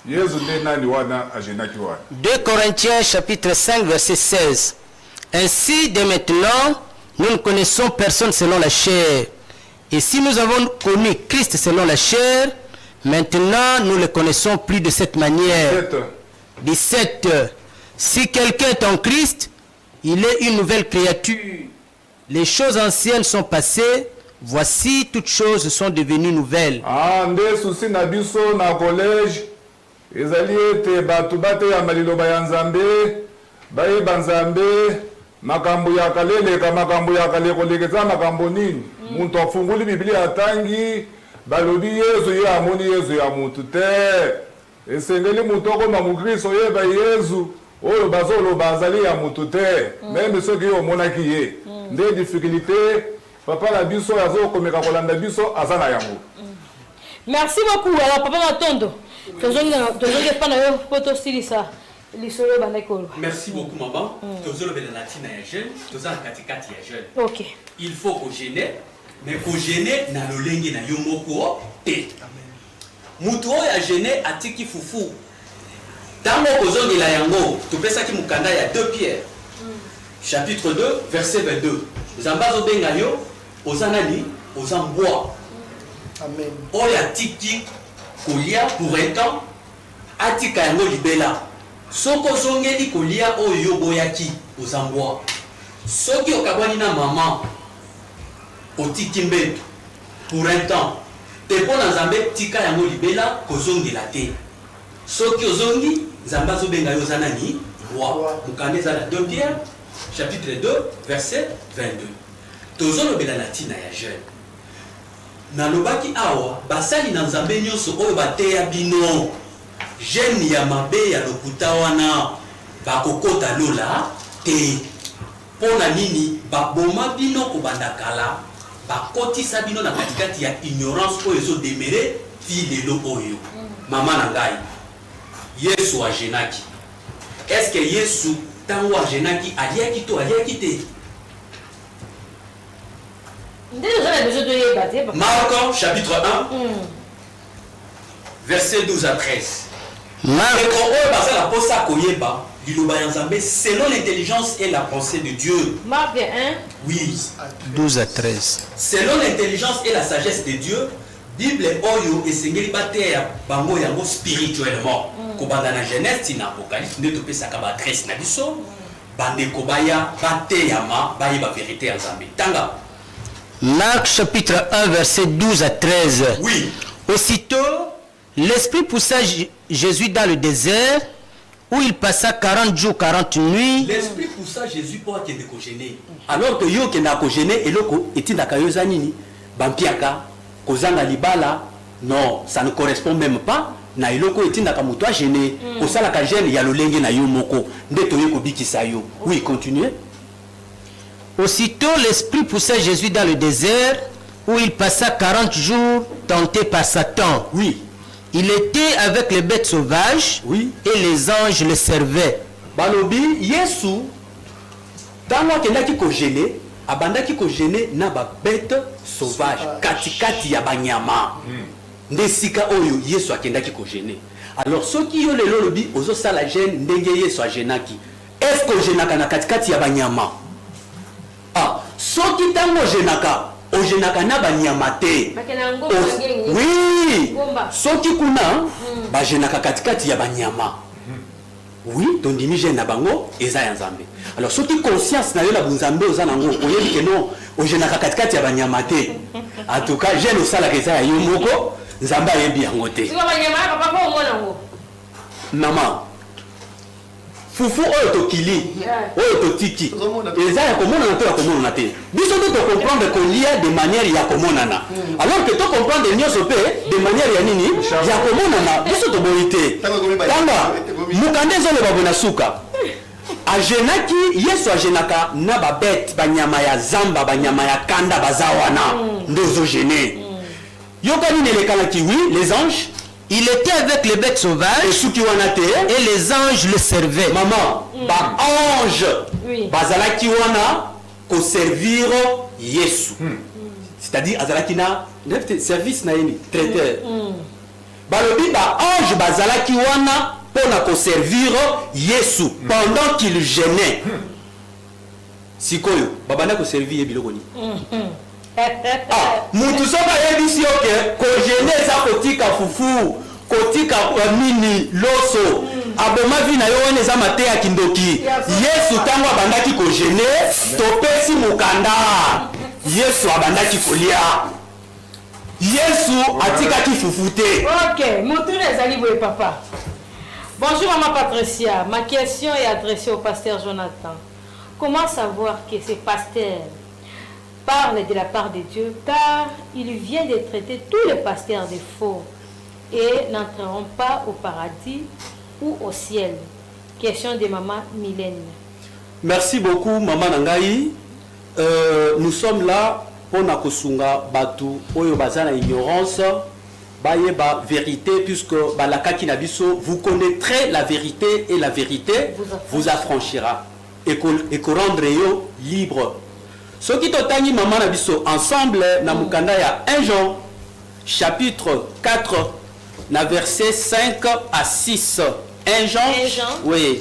2 Corinthiens chapitre 5 verset 16. Ainsi dès maintenant nous ne connaissons personne selon la chair. Et si nous avons connu Christ selon la chair, maintenant nous le connaissons plus de cette manière. 17. Si quelqu'un est en Christ, il est une nouvelle créature. Les choses anciennes sont passées, voici toutes choses sont devenues nouvelles. Ah, nde souci na biso na collège. Ezali ete batu bate ya maliloba ya Nzambe bayeba Nzambe makambo ya kaleleka makambo ya kalekolekeza makambo nini muntu afunguli Biblia atangi balobi Yesu ye amoni Yesu ya mutu te esengeli mutu okoma mukristo yeba Yesu oyo bazoloba azali ya mutu te meme soki yo omonaki ye nde difficulté papa na biso azokomeka kolanda biso aza na yango. Merci beaucoup. Alors papa Matondo, merci beaucoup maman. Ok. Il faut qu'on gêne, mais qu'on gêne na lolenge na yomoko te. Mutu ya gêné atiki fufu. Tango kozongi la yango, to pesa ki mukanda ya 2 Pierre. Chapitre 2 verset 22. Zambazo benga yo ozanani ozamboa. Amen. Oya tiki kolia pour un temps atika yango libela soko zongeli kolia oyo boyaki ozambwa soki okabwani na mama otiki mbeto pour un temps te pona Nzambe tika yango libela kozongela te soki ozongi Nzambe azobenga yo zanani roi mukande za 2 Pierre chapitre 2 verset 22 tozolobela na tina ya jeune nalobaki awa basali na Nzambe nyonso oyo bateya bino jeune ya mabe ya lokuta wana bakokota lola te pona nini baboma bino kobanda kala bakotisa bino na katikati ya ignorance oyo ezodemere ti lelo oyo mama na ngai Yesu ajenaki est-ce que Yesu tango ajenaki aliaki to aliaki te? Marc chapitre 1 verset 12 à 13. Selon l'intelligence et la pensée de Dieu. Marc 1 oui 12 à 13. Selon l'intelligence et la sagesse de Dieu, Bible oyo esengeli bateya bango yango spirituellement. Kobanda na Genèse tina Apocalypse nde topesaka ba adresse na biso bandeko baya bateyama bayeba vérité ya Nzambe. Tanga Marc chapitre 1 verset 12 à 13. Oui. Aussitôt, l'Esprit poussa Jésus dans le désert où il passa 40 jours, 40 nuits. L'Esprit poussa Jésus pour qu'il ne gêner. Alors que yo qui n'a gêné et loko etindaka yo zanini bampiaka kozanga libala non, ça ne correspond même pas na iloko etindaka muto gêné kosala ka gêne ya lolenge na yo moko ndeto yo kobikisa yo. Oui, continuez. Aussitôt, l'Esprit poussa Jésus dans le désert, où il passa 40 jours tenté par Satan. Oui. Il était avec les bêtes sauvages, oui, et les anges le servaient. Balobi, Yesu, tango akendaki ko gêner, abandaki ko gêner na ba bête sauvage, katikati ya banyama. Ndesika oyo Yesu akendaki ko gêner. Alors soki yo lelo lobi ozo sala gêne ndenge Yesu agenaki. Est-ce que genaka na katikati ya banyama? Ah, soki tango genaka ojenaka na banyama te. Oui, soki kuna bajenaka katikati ya banyama. Oui, tondimi gene na bango eza ya nzambe. Alors soki conscience na yo na bunzambe oza nango oyebi ke non ojenaka katikati ya banyama te. En tout cas gene osala ke eza ya yo moko nzambe ayebi yango te. Maman fufu oyo tokili oyo totiki eza ya komonana to ya komonana te. Biso to comprendre kolia de manière ya komonana. Alors que to comprendre nyonso pe de manière ya nini ya komonana biso to boyi te. Tanga mukande zoloba bona suka. Ajenaki Yesu ajenaka na babet banyama ya zamba banyama ya kanda bazawana ndozo gene. Yokani nelekanaki oui les anges. Il était avec les bêtes sauvages et les anges le servaient. Maman, ba ange bazalaki wana ko servir Yesu. C'est-à-dire azalaki na service na yeni traiteur. Balobi ba ange bazalaki wana pona ko servir Yesu pendant qu'il jeûnait. Sikoyo babana ko servir biloko ni. Mutu soka yebisi oke ko jeûner za kotika fufu kotika mini loso aboma vi na yo wana eza mate ya kindoki. Yesu tango abandaki ko jeûner topesi mukanda. Yesu abandaki kolia. Yesu atikaki fufu te. OK, mutu ezali boye papa. Bonjour maman Patricia, ma question est adressée au pasteur Jonathan. Comment savoir que ce pasteur parle de la part de Dieu, car il vient de traiter tous les pasteurs de faux et n'entreront pas au paradis ou au ciel. Question de maman Mylène. Merci beaucoup maman Nangai. Nous sommes là pour nakosunga batu oyo bazana ignorance baye ba vérité puisque balakaki nabiso vous connaîtrez la vérité et la vérité vous affranchira et que rendre yo libre. Ce qui totangi maman na biso ensemble na mukanda ya 1 Jean chapitre 4 na verset 5 à 6. 1 Jean. Oui.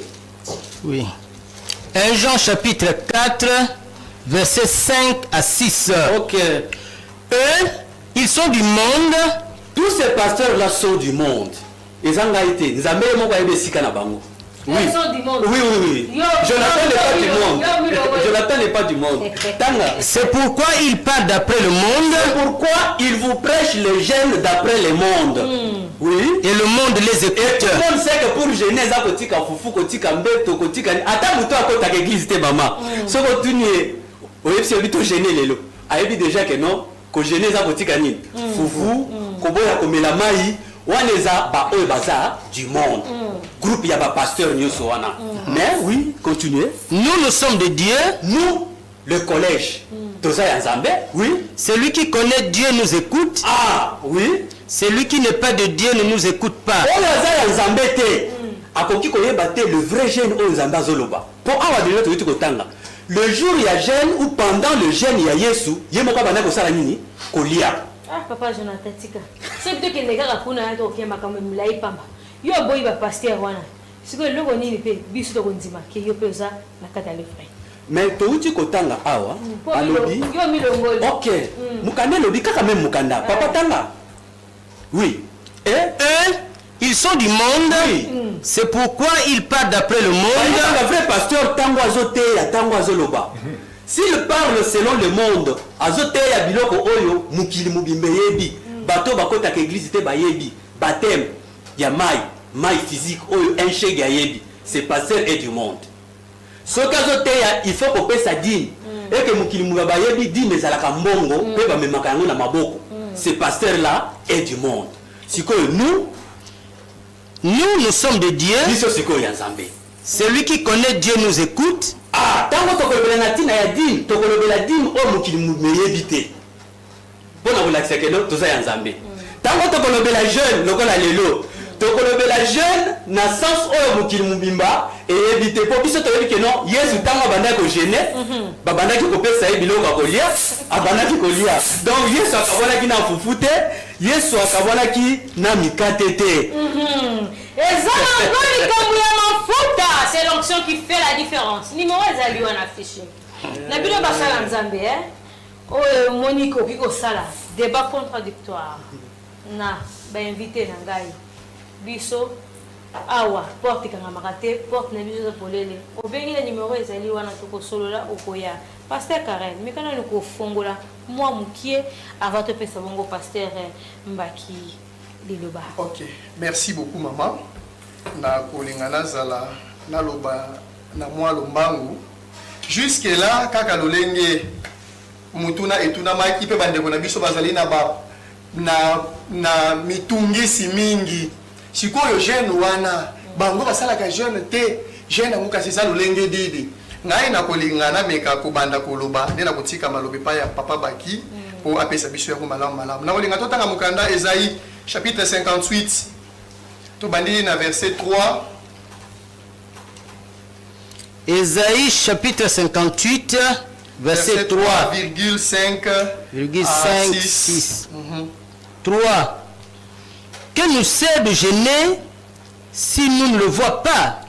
Oui. 1 Jean chapitre 4 verset 5 à 6. OK. Eux, ils sont du monde. Tous ces pasteurs là sont du monde. Ezanga été nzambe moko ayebesika na bango. Oui. Ils sont du monde. Oui, oui, oui. Jonathan n'est pas du monde. Jonathan n'est pas du monde. C'est pourquoi il parle d'après le monde. C'est pourquoi il vous prêche le gène d'après le monde. Oui. Et le monde les écoute. Et tout le monde sait que pour gêner, ça kotika fufu, kotika mbeto, kotika. Attends, muto akota l'église te maman. Ce que tu n'es, oui, c'est lui tout gêner les lots. Ayebi déjà que non, ko gêner ça kotika ni. Fufu, koboya komela mai. Waneza ba oyo baza du monde. Groupe ya ba pasteur nyonso wana. Mais oui, continuez. Nous sommes de Dieu. Nous, le collège. Toza ya Nzambe. Oui. Celui qui connaît Dieu nous écoute. Ah, oui. Celui qui n'est pas de Dieu ne nous écoute pas. Oyo za ya Nzambe te. Akoki koyeba te le vrai jeune oyo Nzambe azoloba. Pour awa de l'autre kotanga. Le jour il y a jeûne ou pendant le jeûne il y a Yesu, yemoko bana ko sala nini? Kolia. Ah, papa Jonathan tika. C'est plutôt que les gars kuna to kiamba kama mlai pamba. Yo boy ba pasteur wana. Siko loko nini pe biso to konzima ke yo peza na kata le frère. Mais touti kotanga awa alobi. Yo milongoli. OK. Mukande lobi kaka même mukanda. Papa tanga. Oui. Et eux, ils sont du monde. Oui. C'est pourquoi ils parlent d'après le monde. Le vrai pasteur tango azote ya tango azoloba. S'il parle selon le monde, azote ya biloko oyo mukili mubimbe yebi, bato bakota ke église te bayebi, baptême ya mai physique oyo encheg ya yebi, c'est pasteur et du monde. Ce kazote ya il faut qu'on paie sa dîme et que mukili mubaba yebi dîme ezalaka mbongo pe ba memaka yango na maboko. Ce pasteur là est du monde. Siko nous sommes de Dieu. Biso siko ya Nzambe. Celui qui connaît Dieu nous écoute. Ah, tango tokolobela na tina ya dîme, tokolobela dîme o mukili muyebi te. Pona bolakisa ke toza ya Nzambe. Tango tokolobela jeune lokola lelo, tokolobela jeune na sens oyo mukili mubimba eyebi te. Po biso toyebi ke non, Yesu tango abandaki ko gêner, babandaki kopesa ye biloko kolia, abandaki kolia. Donc Yesu akabonaki na fufu te, Yesu akabonaki na mikate te. C'est l'onction qui fait la différence. Numéro ezali on affiché. Na bino basala Nzambe oyo Monique oki kosala débat contradictoire na bainvité na ngai biso awa porte kangamaka te porte na biso polele obengi na numéro ezali wana tokosolola okoya Pasteur Karen mikana ni kofongola mwa mukie avant topesa bongo Pasteur Mbaki liloba. Ok, merci beaucoup maman na kolingana zala na loba na mwa lombangu jusque là kaka lolenge mutuna etuna maki pe bandeko na biso bazali na ba na mitungisi mingi sikoyo jeune wana bango basalaka jeune te jeune amuka sisa lolenge didi ngai na kolingana meka kobanda koloba nde na kotika malobe pa ya papa Baki po apesa biso ya malamu malamu na kolinga totanga mukanda Esaïe chapitre 58 to bandili na verset 3. Esaïe chapitre 58 verset 3,5 3. Que nous sert de gêner si nous ne le voyons pas?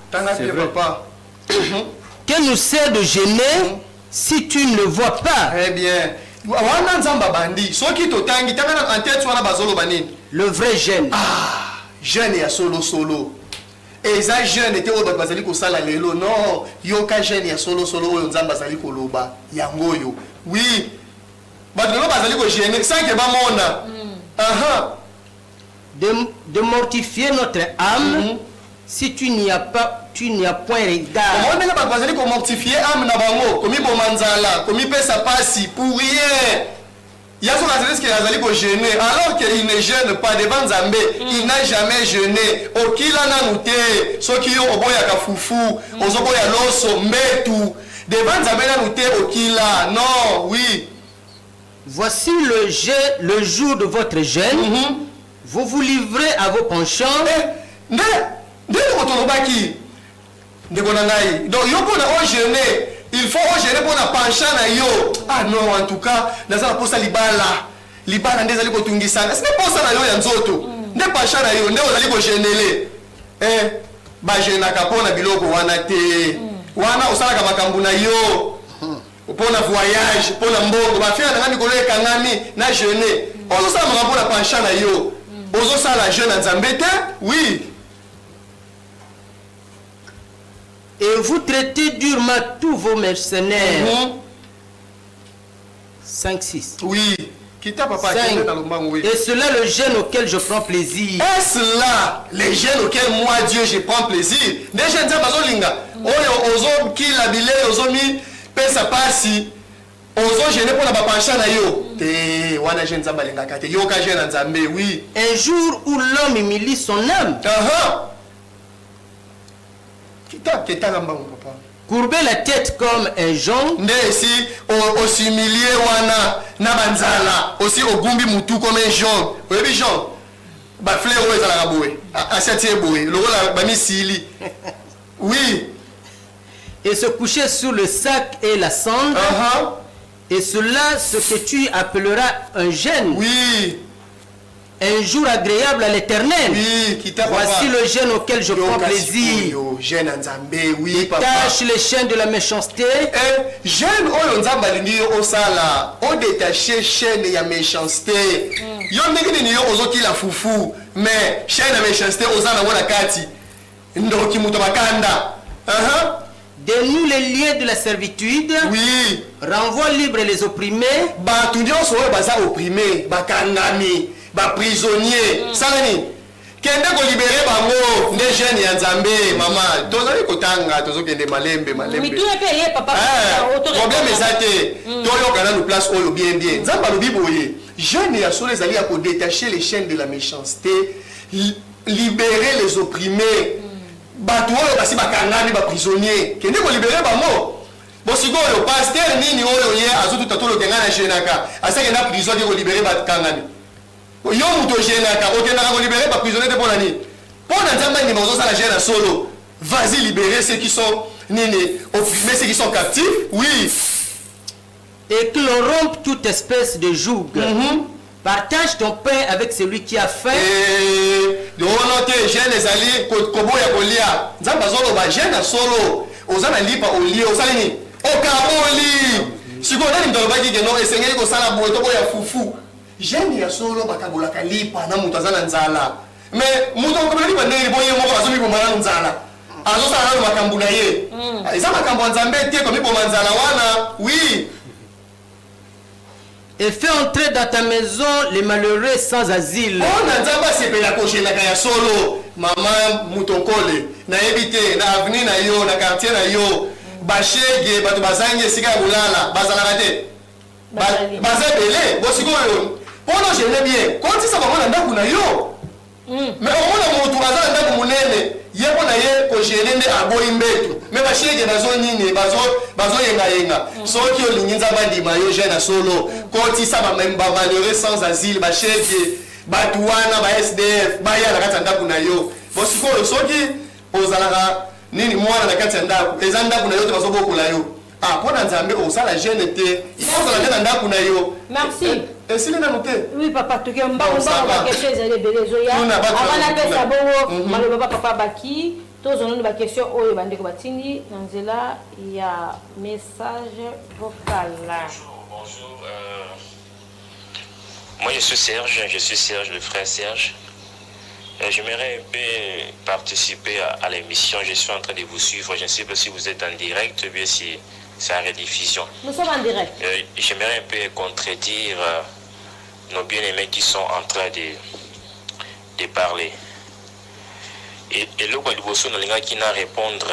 Que nous sert de gêner si tu ne le vois pas? Très bien. Le vrai gêne. Ah, jeune ya solo solo. Eza jeune était au bazali ko sala lelo non, yoka jeune ya solo solo oyo nzamba bazali ko loba yango yo. Oui. Badelo bazali ko gêner sans que ba mona. Aha. De mortifier notre âme si tu n'y as point regard. On a bazali ko mortifier âme na bango, komi bomanzala, komi pesa pasi pour rien. Il y a son qui est gêné alors qu'il ne gêne pas devant Nzambe. Il n'a jamais gêné. Okila na nute, so ki yo oboya ka fufu, ozoboya loso mbetu. Devant Nzambe na nute okila. Non, oui. Voici le jour de votre jeûne. Vous vous livrez à vos penchants. Donc yo pona o jeûner. Il faut gérer pour la penchant na yo. Ah non, en tout cas, dans la posa libala. Libala ndezali ko tungisana. C'est pas ça na yo ya nzoto. Ne penchant na yo, ne ozali ko génele. Ba jena ka pona biloko wana te. Wana osala ka makambu na yo. Pona voyage, pona mbongo, ba fia na ngani kolo ekangami na jeûner. Ozo sala makambu na penchant na yo. Ozo sala jeûne na Nzambe te? Oui. Et vous traitez durement tous vos mercenaires. 5-6. Oui. Quitte papa. 5. Oui. Et cela le jeûne auquel je prends plaisir. Est-ce là les jeûnes auxquels moi Dieu je prends plaisir? Des jeunes bazolinga. Oyo ozo ki la bile ozo mi pesa pasi. Ozo jeûner pour la bapancha na yo. Te wana jeune zambalinga kate. Yo ka jeune Nzambe, oui. Un jour où l'homme humilie son âme. Courber la tête comme un jonc. Ndesi aussi humilié wana na banzala aussi ogumbi mutu comme un jonc. Oyebi jonc. Ba fleur o ezala kaboué. Asiatie boé. Lokola ba misili. Oui. Et se coucher sous le sac et la cendre. Et cela ce que tu appelleras un jeûne. Oui. Un jour agréable à l'Éternel. Oui, voici le jeûne auquel je prends plaisir. Oui, détache les chaînes de la méchanceté. Jeûne oyo Nzamba lingi osala, o détacher chaîne ya méchanceté. Yo ndenge ni yo ozoki la fufu, mais chaîne ya méchanceté ozana wala kati. Ndoki muto bakanda. Dénoue les liens de la servitude. Oui. Renvoie libre les opprimés. Batu nyonso oyo baza opprimé, bakangami. Ba prisonnier salani kende ko libérer bango nde jeune ya Nzambe mama tozali kotanga tozokende malembe mituna pe ye papa problème ezate toyo kana no place oyo bien Nzamba lobi boye jeune ya solo ezali ya ko détacher les chaînes de la méchanceté libérer les opprimés batu oyo basi bakangami ba prisonnier kende ko libérer bango bosiko oyo pasteur nini oyo ye azutu tatolo kenga na jenaka asake na prison de ko libérer bakangami yo muto jenaka okendaka ko libérer ba prisonnier pour nani pour Nzamba ni mozo sala jeune solo vas-y libérer ceux qui sont nini opprimés ceux qui sont captifs oui et que l'on rompe toute espèce de joug. Partage ton pain avec celui qui a faim. De noter jeune ezali kobo ya kolia Nzamba solo ba jeune solo ozana lipa olie osalini okaboli siko nani Jeune dans le bagi que non esengeli ko sala boye to ya fufu. Jeune ya solo bakabola kalipa na mutu azala nzala. Mais mutu ko lipa ndeli boye moko azomi ko mala nzala. Azo sala na makambu na ye. Eza makambu nzambe tie ko mi bo nzala wana. Oui. Et fais entrer dans ta maison les malheureux sans asile. Oh nzamba sepela ko shena ka ya solo. Mama mutokole na ebite na avenue na yo na quartier na yo. Bashege bato bazangi sika bulala bazala te bazabele bosikoyo pono je ne bien quand ça va na ndaku na yo mais on a moto bazala ndaku munene ye pona ye ko jelende aboyi mbetu mais bashege bazo nini bazo yenga soki olinginza bandima yo jeune na solo quand ça va même ba malheureux sans asile bashege batuana ba SDF ba ya na kata ndaku na yo bosikoyo soki ozalaka nini mwana na kati ya ndaku eza ndaku na yo te bazobokola yo mpona nzambe osala jeune te ikozala nde na ndaku na yo. Merci. esili nanu te. Oui papa toke mbango bakestion ezali ebele ezoya avant napesa bongo maloba papa baki tozononi bakestion oyo bandeko batindi na nzela ya message vocal. Bonjour. Moi je suis Serge, le frère Serge. J'aimerais un peu participer à l'émission. Je suis en train de vous suivre. Je ne sais pas si vous êtes en direct ou bien si c'est en rediffusion. Nous sommes en direct. J'aimerais un peu contredire nos bien-aimés qui sont en train de parler. Et le Guadiboso n'a qui n'a répondre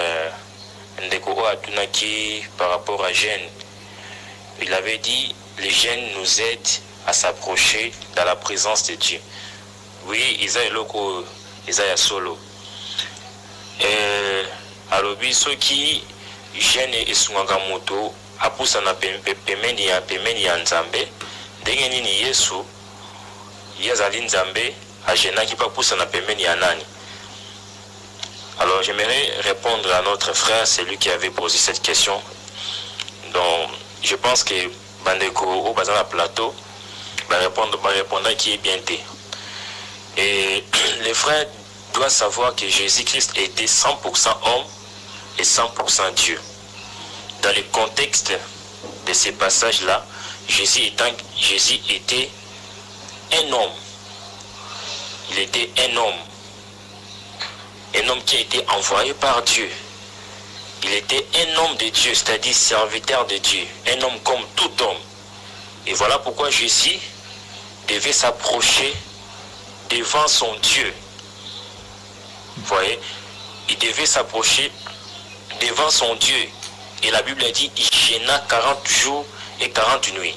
Ndeko Atunaki par rapport à Jeanne. Il avait dit les jeunes nous aident à s'approcher dans la présence de Dieu. Oui, Isaïe Loko, Isaïe Solo. Alobi soki jeune esunganga moto apusa na pemeni ya nzambe ndenge nini Yesu yazali nzambe ajenaki pa pusa na pemeni ya nani. Alors j'aimerais répondre à notre frère, c'est lui qui avait posé cette question. Donc je pense que bandeko au bazana plateau va répondre qui est bien té. Et les frères doivent savoir que Jésus-Christ était 100% homme et 100% Dieu. Dans le contexte de ces passages-là, Jésus était un homme. Il était un homme qui a été envoyé par Dieu. Il était un homme de Dieu, c'est-à-dire serviteur de Dieu, un homme comme tout homme. Et voilà pourquoi Jésus devait s'approcher devant son Dieu. Vous voyez, il devait s'approcher devant son Dieu. Et la Bible a dit qu'il gêna 40 jours et 40 nuits.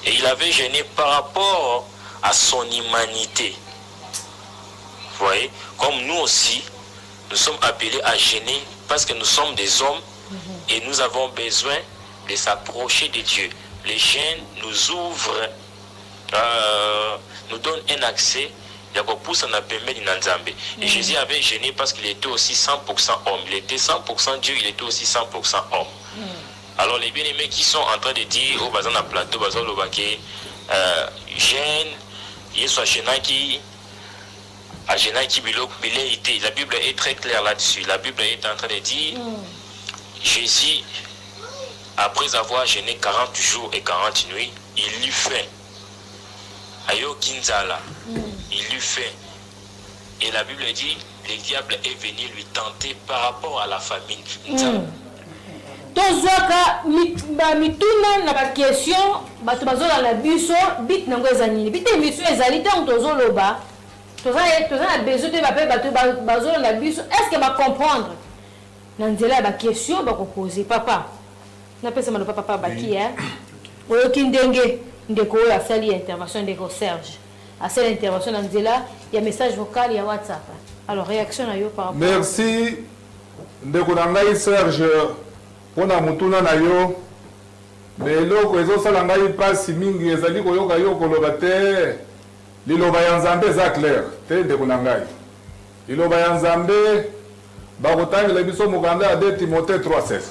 Et il avait gêné par rapport à son humanité. Vous voyez, comme nous aussi, nous sommes appelés à gêner parce que nous sommes des hommes et nous avons besoin de s'approcher de Dieu. Les gènes nous ouvrent, nous donnent un accès. Et Jésus avait gêné parce qu'il était aussi 100% homme. Il était 100% Dieu, il était aussi 100% homme. Alors les bien-aimés qui sont en train de dire au bazan à plateau, bazan lobake, gêne, Yesu Shenaki, la Bible est très claire là-dessus. La Bible est en train de dire, Jésus, après avoir gêné 40 jours et 40 nuits, il lui fait. Ayo Kinzala, il lui fait. Et la Bible dit, le diable est venu lui tenter par rapport à la famine. Tozwaka mituna na ba question bato bazola na biso bit nango ezanini bit émission ezali tant tozoloba toza na besoin de bato bazola na biso est-ce que ba comprendre na nzela ba question ba ko poser papa na pesa malo papa baki oyo kindenge ndeko oyo asali intervention ndeko Serge asali intervention na nzela ya message vocal ya WhatsApp. Alors réaction na yo par rapport. Merci ndeko na ngai Serge pona mutuna na yo leloko ezosala ngai pasi mingi ezali koyoka yo koloba te liloba ya nzambe eza clair te ndeko na ngai liloba ya nzambe bakotangela biso mokanda ya 2 Timothée 3:16.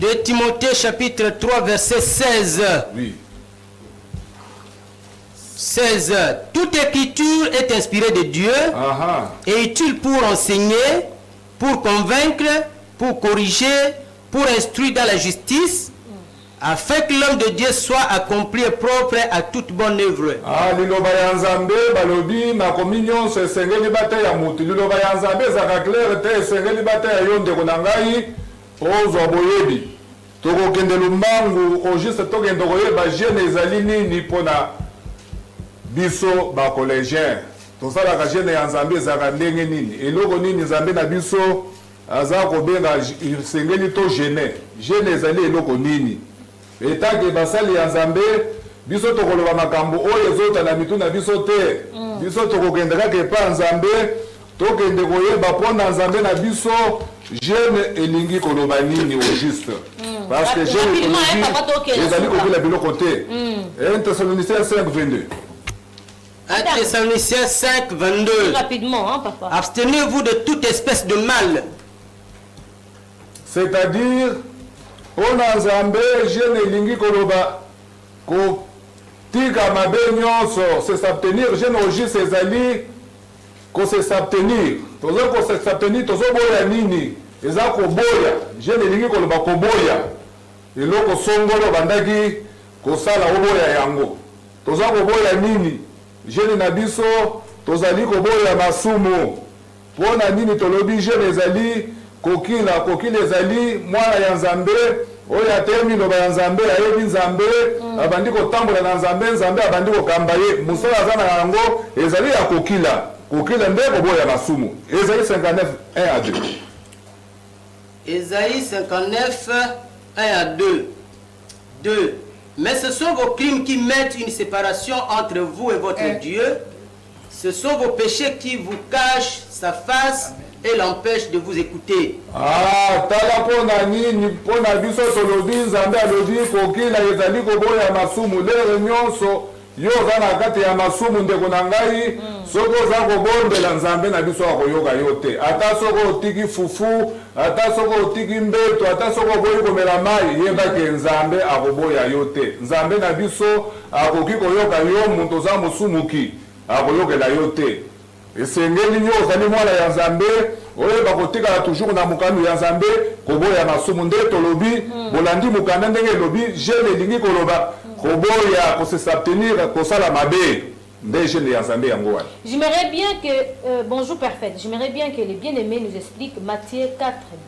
2 Timothée chapitre 3 verset 16. Oui. 16. Toute écriture est inspirée de Dieu et utile pour enseigner, pour convaincre, pour corriger, pour instruire dans la justice, afin que l'homme de Dieu soit accompli et propre à toute bonne œuvre. liloba ya nzambe balobi makomi nyonso esengeli bata ya mutu. Liloba ya nzambe ezaka claire te, esengeli bata ya yo ndeko na ngai ozwa boyebi. Tokokende lumbangu juste tokende koyeba jeune ezali nini mpona biso bacolégien. Tosalaka jeune ya nzambe ezalaka ndenge nini, eloko nini nzambe na biso aza kobenga esengeli to jeune. Jeune ezali eloko nini etake basali ya nzambe biso tokoloba makambo oyo ezota na mitu na biso te. Biso tokokende kaka epa nzambe tokende koyeba mpona nzambe na biso jeune elingi koloba nini au juste. Parce que jeune ezali kokila biloko te. 1 Thessaloniciens 5:22. 1 Thessaloniciens 5:22. Rapidement, hein, papa. Abstenez-vous de toute espèce de mal. C'est-à-dire mpona nzambe jeune elingi koloba kotika mabe nyonso, se s'abstenir. Jeune au juste ezali kose s'abstenir. Tozo kose s'abstenir, tozoboya nini? Eza koboya. Jeune elingi koloba koboya eloko songolo bandaki kosala oboya yango. Toza koboya nini? Jeune na biso tozali koboya masumu. Mpona nini tolobi jeune ezali kokila ezali mwana ya nzambe oyo atemi loba ya nzambe ayebi nzambe abandi kotambola na nzambe, nzambe abandi kokamba ye. Mosala aza na yango ezali ya kokila nde koboya masumu. Esaïe 59 1 à 2. Ésaïe 59 1 à 2. 2. Mais ce sont vos crimes qui mettent une séparation entre vous et votre Dieu. Ce sont vos péchés qui vous cachent sa face et l'empêche de vous écouter. Tala pona nini pona biso tolobi nzambe alobi kokila ezali koboya masumu. Lere nyonso yo oza na kati ya masumu ndeko na ngai soko oza kobondela nzambe na biso akoyoka yo te. Ata soko otiki fufu, ata soko otiki mbeto, ata soko oboyi komela mai, yebaki nzambe akoboya yo te. Nzambe na biso akoki koyoka yo mutu oza mosumuki akoyokela yo te. Esengeli yo ozali mwana ya nzambe oyeba kotikala toujours na mokano ya nzambe koboya masumu. Nde tolobi bolandi mokanda ndenge elobi jeune elingi koloba koboya kose s'abstenir kosala mabe nde jeune ya nzambe yango wana. J'aimerais bien que bonjour parfait. J'aimerais bien que les bien-aimés nous expliquent Matthieu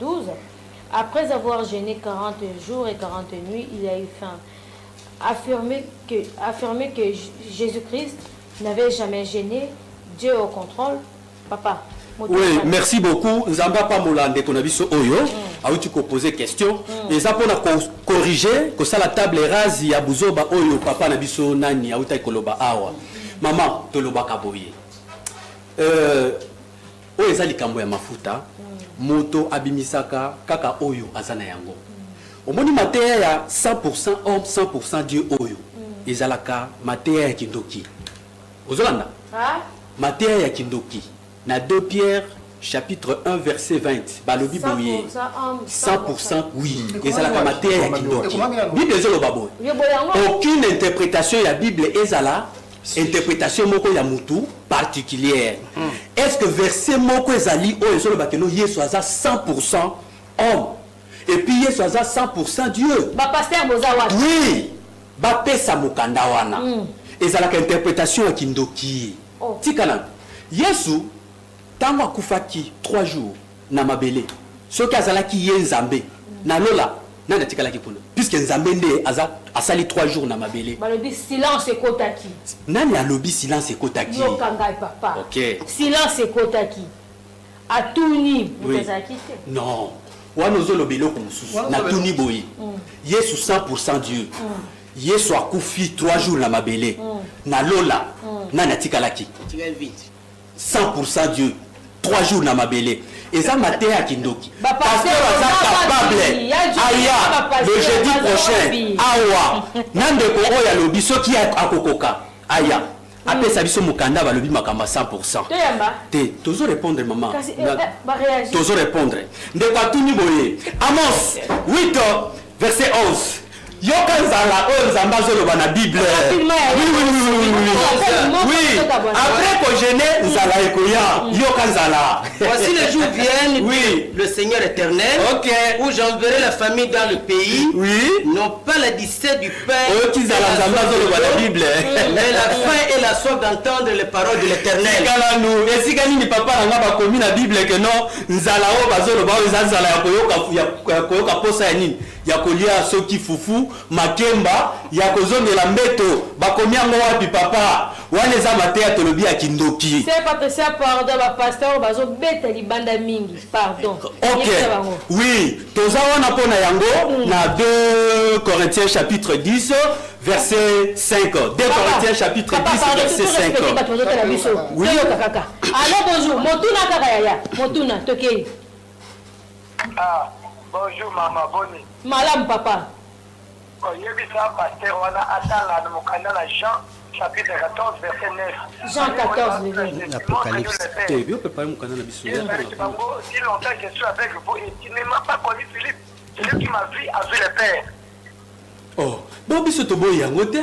4:12. Après avoir jeûné 40 jours et 40 nuits, il a eu faim. Affirmer que Jésus-Christ n'avait jamais jeûné. Dieu au contrôle. Papa. Oui, merci beaucoup. Nzamba pa molande qu'on a vu sur Oyo. A tu poser question. Et ça pour corriger que ça la table rase ya buzoba Oyo papa na biso nani a uta koloba awa. Maman toloba kaboye. Oyo ezali kambo ya mafuta. Moto abimisaka kaka Oyo azana yango. Omoni mateya ya 100% homme 100% Dieu Oyo. Ezalaka mateya ya kindoki. Ozolanda? Mateya ya kindoki. Na 2 Pierre chapitre 1 verset 20 balobi boye 100% oui ezalaka mateya ya kindoki. Bible ezolo babo. Aucune interprétation ya Bible ezala interprétation moko ya mutu particulière. Est-ce que verset moko ezali o ezolo bakeno Yesu aza 100% homme et puis Yesu aza 100% Dieu. Ba pasteur bozawa. Oui. Ba pesa mokanda wana. Ezalaka interprétation ya kindoki. Tikana. Yesu tango akufaki 3 jours na mabele. Soki azalaki ye nzambe na lola nana tikalaki pona. Puisque nzambe nde asali 3 jours na mabele. Balobi silence ekotaki. Nani alobi silence ekotaki? Yo kangai papa. OK. Silence ekotaki. Atuni mutazaki te. Non. Wana zolobi loko mususu. Na tuni boyi. Yesu 100% Dieu. Yesu akufi 3 jours na mabele. Na lola nana tikalaki. 100% Dieu. 3 jours na mabele. Et ça mateya kindoki. Pasteur aza capable. Aya le jeudi prochain. Awa. Nande ko oya lobi soki akokoka. Aya. Apesa biso mukanda ba lobi makamba 100%. Te tozo répondre maman. Tozo répondre. Nde katuni boye. Amos 8 verset 11. yoka nzala oyo nzambe azoloba na bible oui après kogene nzala ekoya yoka nzala. Voici les jours viennent, oui, le Seigneur éternel, où j'enverrai la famille dans le pays, non pas la dissette du pain, mais la faim et la soif d'entendre les paroles de l'éternel. ya kolia soki fufu makemba ya kozongela mbeto bakomia ngo wapi papa wana eza mateya tolobi ya kindoki. C'est Patricia pardon ba pasteur bazo beta libanda mingi pardon. OK. Oui, toza wana pona yango na 2 Corinthiens chapitre 10 verset 5. 2 Corinthiens chapitre 10 verset 5. Oui. Alors bonjour, Motuna Kakaya, Motuna Tokei. Ah, bonjour maman, bonne. Malam papa. Yebisa pasteur wana atala na mokanda na Jean chapitre 14 verset 9. Jean 14 L'Apocalypse. Tu peux pas mokanda na biso. Si longtemps je suis avec vous et tu ne m'as pas connu Philippe. Celui qui m'a vu a vu le Père. Oh, bon biso to boy yango te.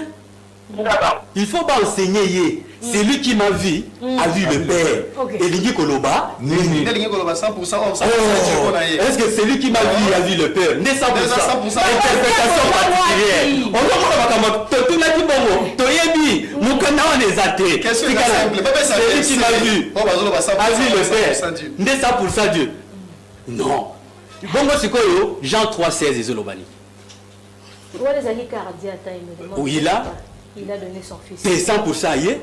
Il faut pas enseigner. C'est lui qui m'a vu, a vu le Père. Et Lingi Koloba. Est-ce que c'est lui qui m'a vu, a vu le Père? N'est 100%. Interprétation particulière. On a tout la bongo. Toyebi, Mukana on les athées. C'est lui qui m'a vu, a vu le Père. N'est 100% Dieu. Non. Bongo c'est quoi Jean 3,16 Zolobani. Oui, là. Il a donné son fils. C'est 100% yé.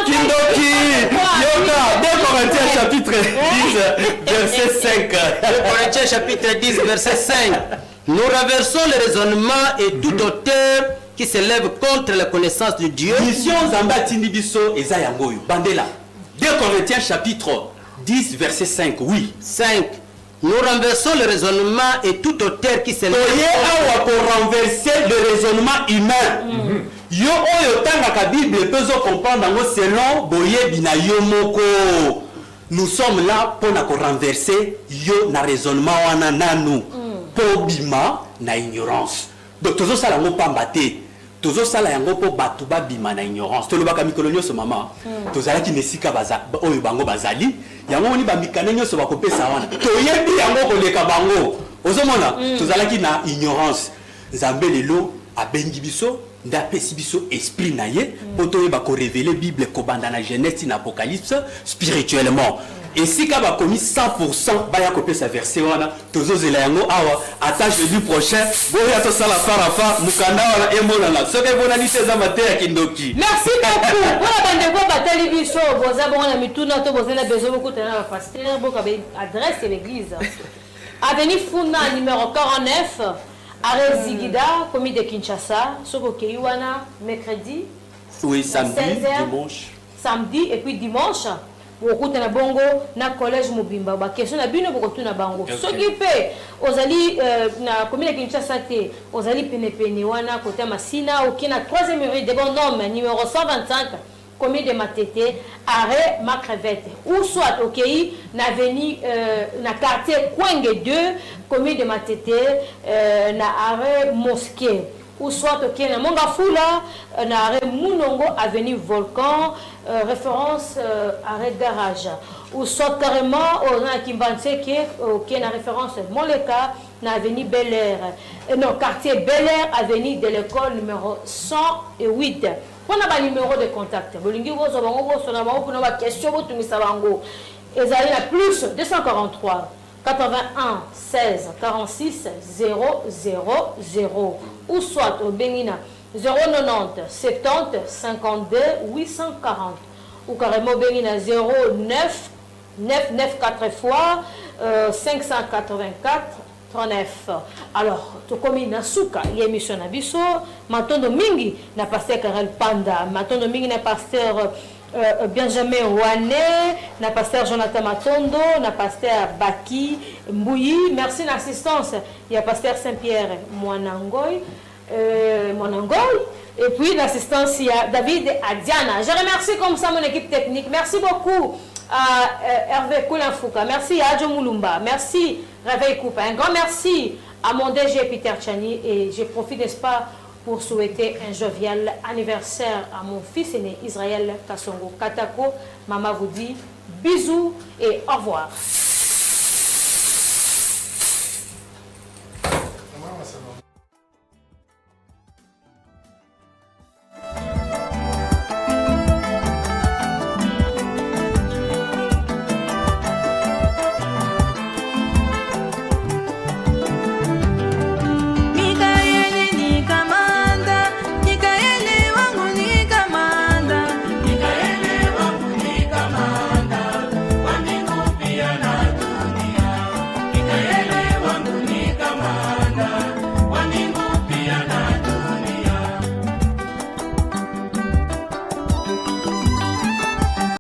Kindoki, Yoka, 2 Corinthiens chapitre 10, verset 5. 2 Corinthiens chapitre 10, verset 5. Nous renversons le raisonnement et tout auteur qui s'élève contre la connaissance de Dieu. Mission Zamba Tindibiso et Zayangoyu. Bandela. 2 Corinthiens chapitre 10, verset 5. Oui. 5. Nous renversons le raisonnement et tout auteur qui s'élève. Pour renverser le raisonnement humain. Yo oyo tangaka Bible peut comprendre selon boye bina yo moko. Nous sommes là pour renverser yo na raisonnement wana nanu. Pour bima na ignorance. Donc tozo sala ngo pambate. Tozo sala yango po batu ba bima na ignorance. To lobaka mikolo nyoso mama. Tozala ki mesika baza oyo bango bazali. Yango oni ba mikana nyoso bakopesa wana. Toyebi yango koleka bango. Ozomona tozala ki na ignorance. Nzambe lelo abengi biso ndapesi biso esprit na ye poto yeba ko révéler Bible ko banda na Genèse na Apocalypse spirituellement. Et si ka ba komi 100% ba ya kopesa verset wana tozozela yango awa ata jeudi prochain boya to sala farafa mukanda wana emona la soke bona ni teza mateya kindoki. Merci beaucoup. Pour la bande ko batali biso boza bona mituna to boza na besoin beaucoup tena ba pasteur boka be adresse l'église. Avenue Funa numéro 49 Arrêt Zigida, commis de Kinshasa, Soko Keiwana, mercredi. Oui, samedi, dimanche. Samedi et puis dimanche. Beaucoup de bongo na collège Mobimba. Ba question na bino beaucoup na bango. Ce qui fait, ozali na commis de Kinshasa te, ozali pene wana côté Masina, au na 3e rue de Bonhomme numéro 125. Commis de Matete, arrêt Macrevette, ou soit au Kei, na veni, na quartier Kwenge 2, commis de Matete, na arrêt Mosquée, ou soit au Kei, na Mongafula, na arrêt Mounongo, avenue Volcan, référence arrêt Garage, ou soit carrément au Kimbanseke, au Kei, na référence Moleka, na avenue Bel Air, non, quartier Bel Air, avenue de l'école numéro 108. On a un numéro de contact. Bolingi wozo bango wozo na bango pour nos questions botumisa bango. Ezali na plus 243 81 16 46 000 ou soit au Benina 090 70 52 840 ou carrément Benina 09 994 fois 584 39. Alors, tu commis na suka l'émission na biso, matondo mingi na pasteur Karel Panda, matondo mingi na pasteur Benjamin Wane, na pasteur Jonathan Matondo, na pasteur Baki Mbouyi, merci l'assistance, il y a pasteur Saint-Pierre Mwanangoy, et puis l'assistance il y a David Adiana. Je remercie comme ça mon équipe technique. Merci beaucoup à Hervé Koulinfouka, merci à Adjo Moulumba, merci Réveil Coupa, un grand merci à mon DG Peter Chani et je profite, n'est-ce pas, pour souhaiter un jovial anniversaire à mon fils aîné Israël Kassongo Katako. Maman vous dit bisous et au revoir.